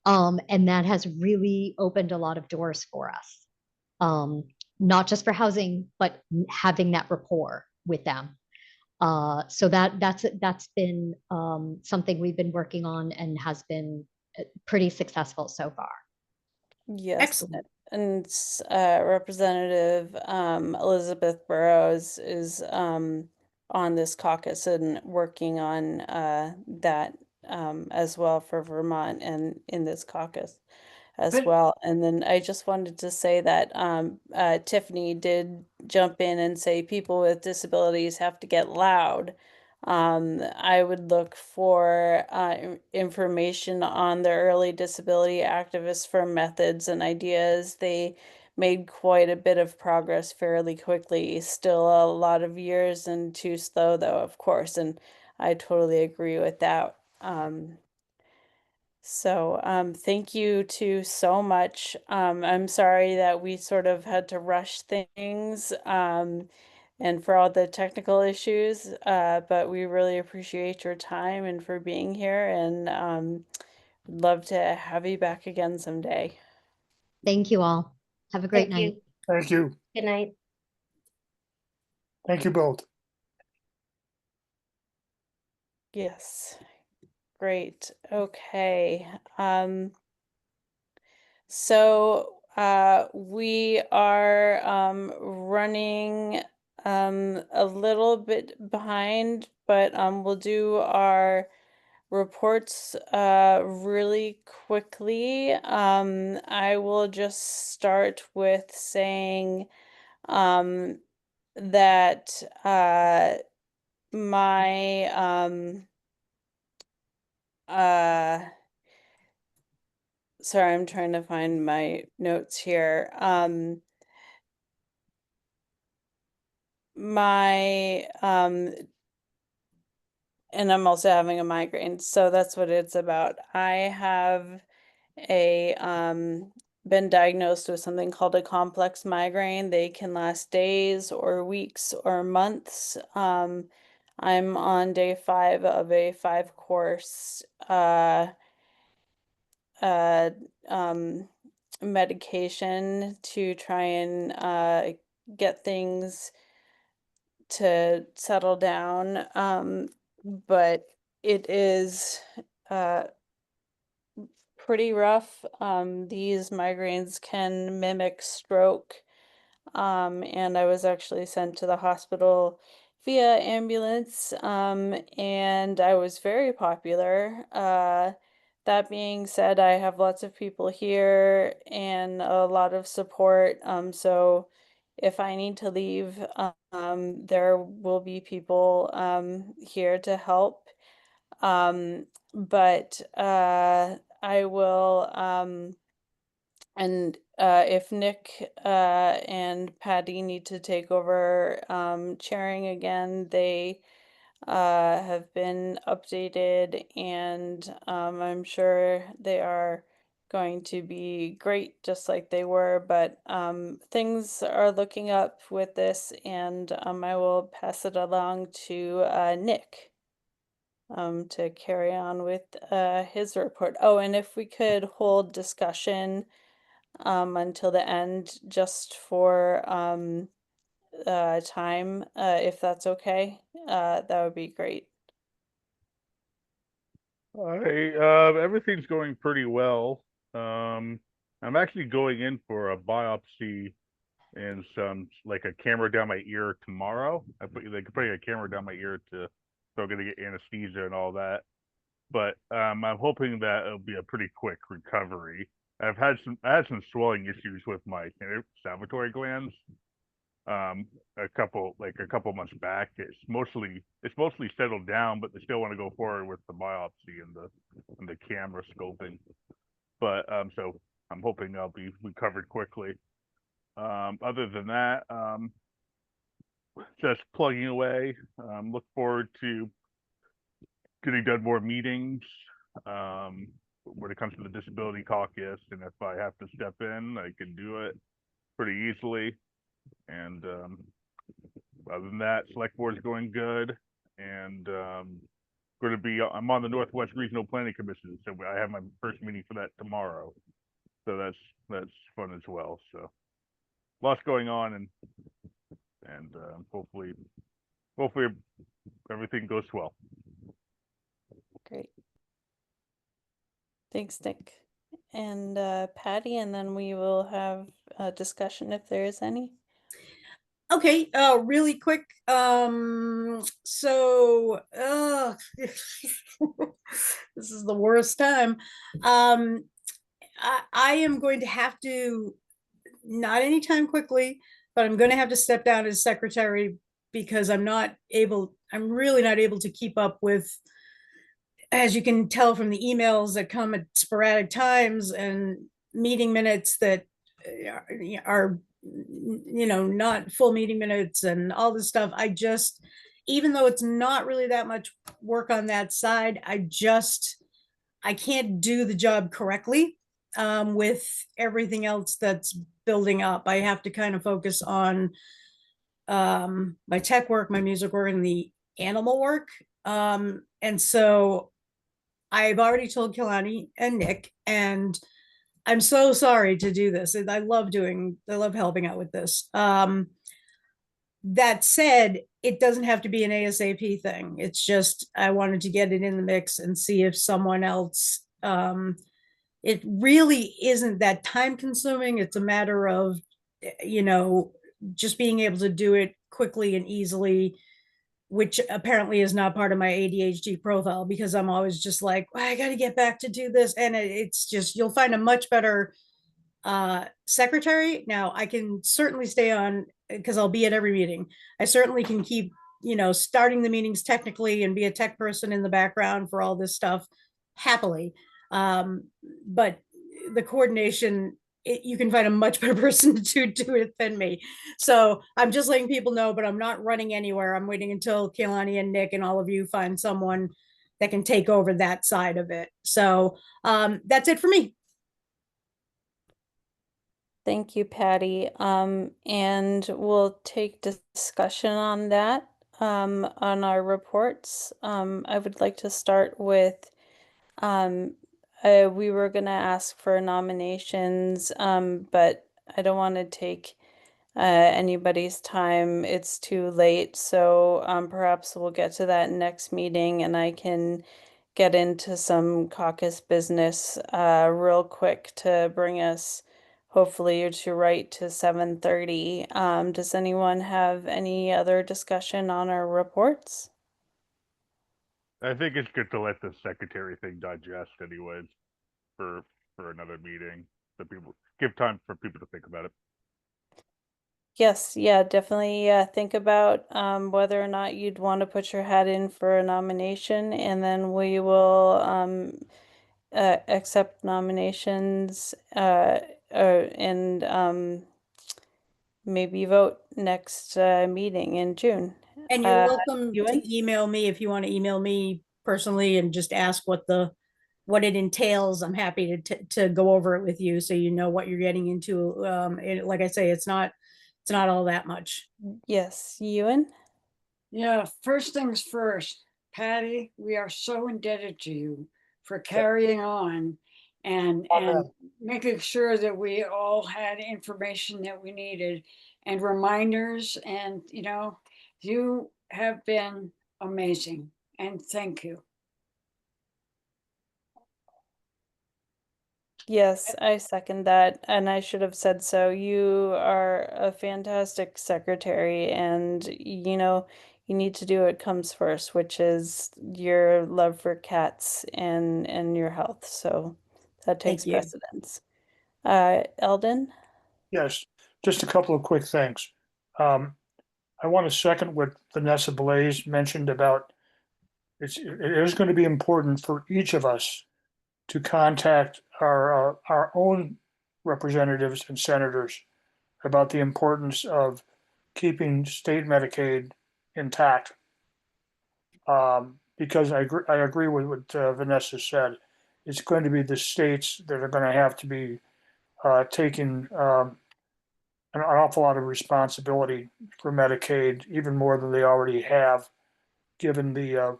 And that has really opened a lot of doors for us, not just for housing, but having that rapport with them. So that's been something we've been working on and has been pretty successful so far. Yes. Excellent. And Representative Elizabeth Burrows is on this caucus and working on that as well for Vermont and in this caucus as well. And then I just wanted to say that Tiffany did jump in and say people with disabilities have to get loud. I would look for information on the early disability activists for methods and ideas they made quite a bit of progress fairly quickly. Still a lot of years and too slow though, of course, and I totally agree with that. Thank you to so much. I'm sorry that we sort of had to rush things, and for all the technical issues, but we really appreciate your time and for being here, and would love to have you back again someday. Thank you all. Have a great Thank you. night. Thank you. Good night. Thank you both. Yes, great. Okay. We are running a little bit behind, but we'll do our reports really quickly. I will just start with saying that my sorry, I'm trying to find my notes here. My and I'm also having a migraine, so that's what it's about. I have been diagnosed with something called a complex migraine. They can last days or weeks or months. I'm on day 5 of a 5-course uh medication to try and get things to settle down. But it is pretty rough. These migraines can mimic stroke. And I was actually sent to the hospital via ambulance. And I was very popular. That being said, I have lots of people here and a lot of support. So if I need to leave, there will be people here to help. But I will, and if Nick and Patty need to take over chairing again, they have been updated, and I'm sure they are going to be great just like they were, but things are looking up with this, and I will pass it along to Nick to carry on with his report. Oh, and if we could hold discussion until the end just for time, if that's okay, that would be great. Everything's going pretty well. I'm actually going in for a biopsy and some like a camera down my ear tomorrow. They could put a camera down my ear so I'm gonna get anesthesia and all that. But I'm hoping that it'll be a pretty quick recovery. I had some swelling issues with my salivary glands. A couple months back. It's mostly settled down, but they still want to go forward with the biopsy and the camera scoping. But so I'm hoping I'll be recovered quickly. Other than that, just plugging away. Look forward to getting done more meetings when it comes to the disability caucus, and if I have to step in, I can do it pretty easily. And other than that, select board is going good, and I'm on the Northwest Regional Planning Commission, so I have my first meeting for that tomorrow. So that's fun as well. So lots going on, and hopefully everything goes well. Great. Thanks, Nick. And Patty, and then we will have a discussion if there is any. Okay, really quick. This is the worst time. I am going to have to, not anytime quickly, but I'm going to have to step down as secretary because I'm really not able to keep up with, as you can tell from the emails that come at sporadic times and meeting minutes that are, not full meeting minutes and all this stuff. Even though it's not really that much work on that side, I can't do the job correctly with everything else that's building up. I have to kind of focus on my tech work, my music work, and the animal work. And so I've already told Kalani and Nick, and I'm so sorry to do this. I love helping out with this. That said, it doesn't have to be an ASAP thing. It's just, I wanted to get it in the mix and see if someone else, it really isn't that time consuming. It's a matter of, just being able to do it quickly and easily, which apparently is not part of my ADHD profile, because I'm always just like, well, I got to get back to do this. And it's just, you'll find a much better secretary. Now I can certainly stay on because I'll be at every meeting. I certainly can keep, starting the meetings technically and be a tech person in the background for all this stuff happily. But the coordination, you can find a much better person to do it than me. So I'm just letting people know, but I'm not running anywhere. I'm waiting until Kaylani and Nick and all of you find someone that can take over that side of it. So that's it for me. Thank you, Patty. And we'll take discussion on that on our reports. I would like to start with we were gonna ask for nominations, but I don't want to take anybody's time. It's too late, so perhaps we'll get to that next meeting, and I can get into some caucus business real quick to bring us hopefully to right to 7:30. Does anyone have any other discussion on our reports? I think it's good to let the secretary thing digest, anyways, for another meeting. So people give time for people to think about it. Yes, yeah, definitely think about whether or not you'd want to put your hat in for a nomination, and then we will accept nominations and maybe vote next meeting in June. And you're welcome Ewan? to email me if you want to email me personally and just ask what it entails. I'm happy to go over it with you so you know what you're getting into. Like I say, it's not all that much. Yes, Ewan? Yeah, first things first, Patty, we are so indebted to you for carrying on and making sure that we all had information that we needed and reminders. And you have been amazing, and thank you. Yes, I second that, and I should have said so. You are a fantastic secretary, and you need to do what comes first, which is your love for cats and your health. So that takes Thank you. precedence. Eldon? Yes, just a couple of quick things. I want to second what Vanessa Blaze mentioned about it is going to be important for each of us to contact our own representatives and senators about the importance of keeping state Medicaid intact. Because I agree with what Vanessa said. It's going to be the states that are going to have to be taking an awful lot of responsibility for Medicaid, even more than they already have, given the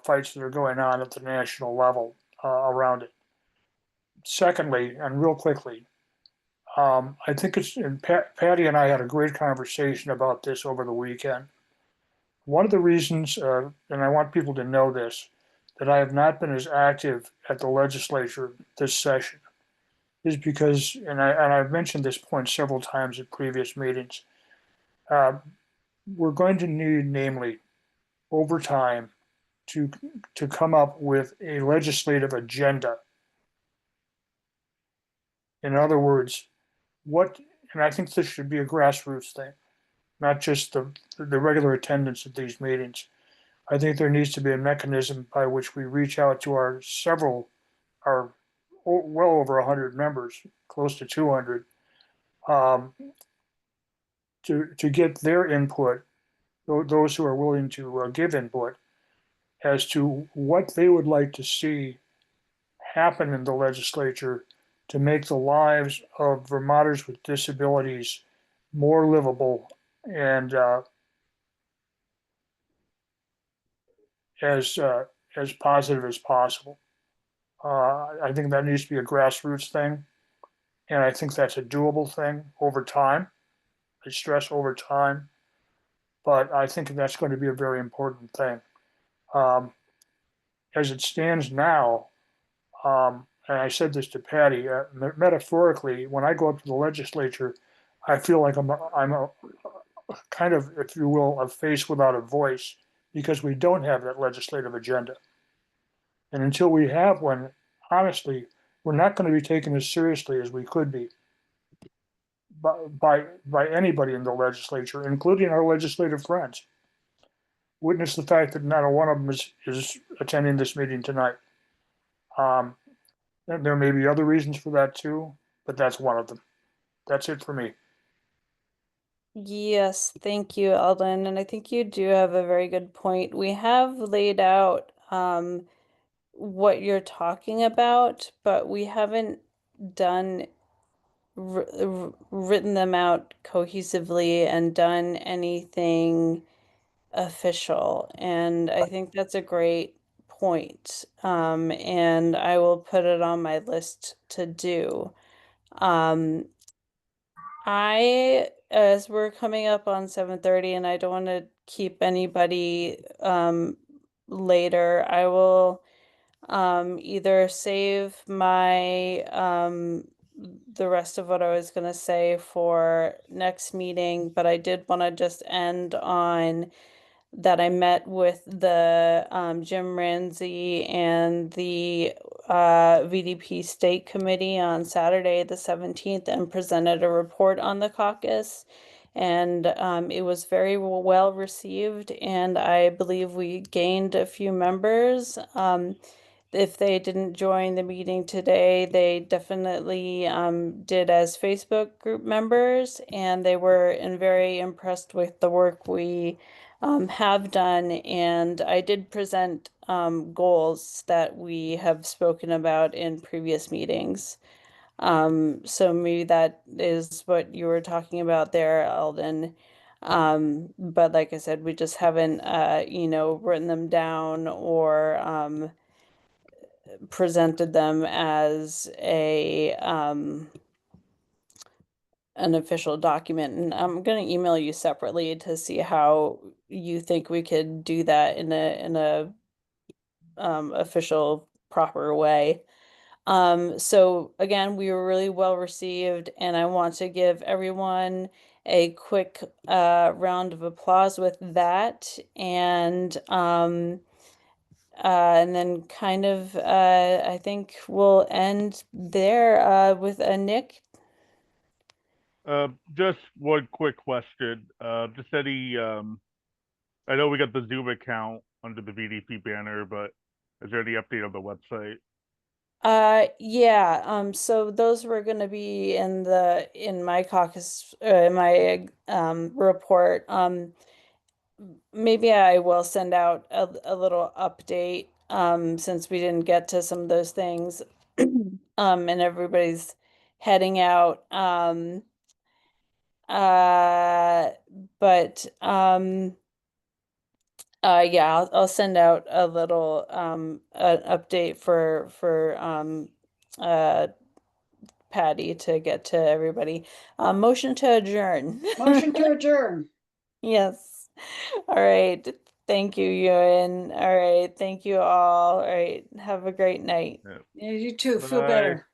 fights that are going on at the national level around it. Secondly, and real quickly, I think Patty and I had a great conversation about this over the weekend. One of the reasons, and I want people to know this, that I have not been as active at the legislature this session is because, and I've mentioned this point several times at previous meetings, we're going to need, namely, over time, to come up with a legislative agenda. In other words, and I think this should be a grassroots thing, not just the regular attendance at these meetings. I think there needs to be a mechanism by which we reach out to our well over 100 members, close to 200, um, to get their input, those who are willing to give input as to what they would like to see happen in the legislature to make the lives of Vermonters with disabilities more livable and as positive as possible. I think that needs to be a grassroots thing, and I think that's a doable thing over time. I stress over time, but I think that's going to be a very important thing. Um, as it stands now, and I said this to Patty, metaphorically, when I go up to the legislature, I feel like I'm a kind of, if you will, a face without a voice because we don't have that legislative agenda. And until we have one, honestly, we're not going to be taken as seriously as we could be by anybody in the legislature, including our legislative friends. Witness the fact that not a one of them is attending this meeting tonight. Um, there may be other reasons for that too, but that's one of them. That's it for me. Yes, thank you, Alden. And I think you do have a very good point. We have laid out what you're talking about, but we haven't done written them out cohesively and done anything official. And I think that's a great point. And I will put it on my list to do. As we're coming up on 7:30 and I don't want to keep anybody later, I will either save my the rest of what I was gonna say for next meeting, but I did want to just end on that I met with the Jim Ramsey and the VDP State Committee on Saturday, the 17th, and presented a report on the caucus. And it was very well received, and I believe we gained a few members. If they didn't join the meeting today, they definitely did as Facebook group members, and they were very impressed with the work we have done. And I did present goals that we have spoken about in previous meetings. So maybe that is what you were talking about there, Alden. But like I said, we just haven't, written them down or presented them as an official document. And I'm going to email you separately to see how you think we could do that in a official proper way. So again, we were really well received, and I want to give everyone a quick round of applause with that. And then kind of I think we'll end there with Nick. Just one quick question. Just any, I know we got the Zoom account under the VDP banner, but is there any update on the website? Yeah, so those were going to be in my caucus my report. Maybe I will send out a little update since we didn't get to some of those things and everybody's heading out. Uh but yeah, I'll send out a little an update for uh Patty to get to everybody. Motion to adjourn. Motion to adjourn. Yes. All right. Thank you, Ewan. All right. Thank you all. All right. Have a great night. Yeah. Yeah, you too. Good Feel night. better.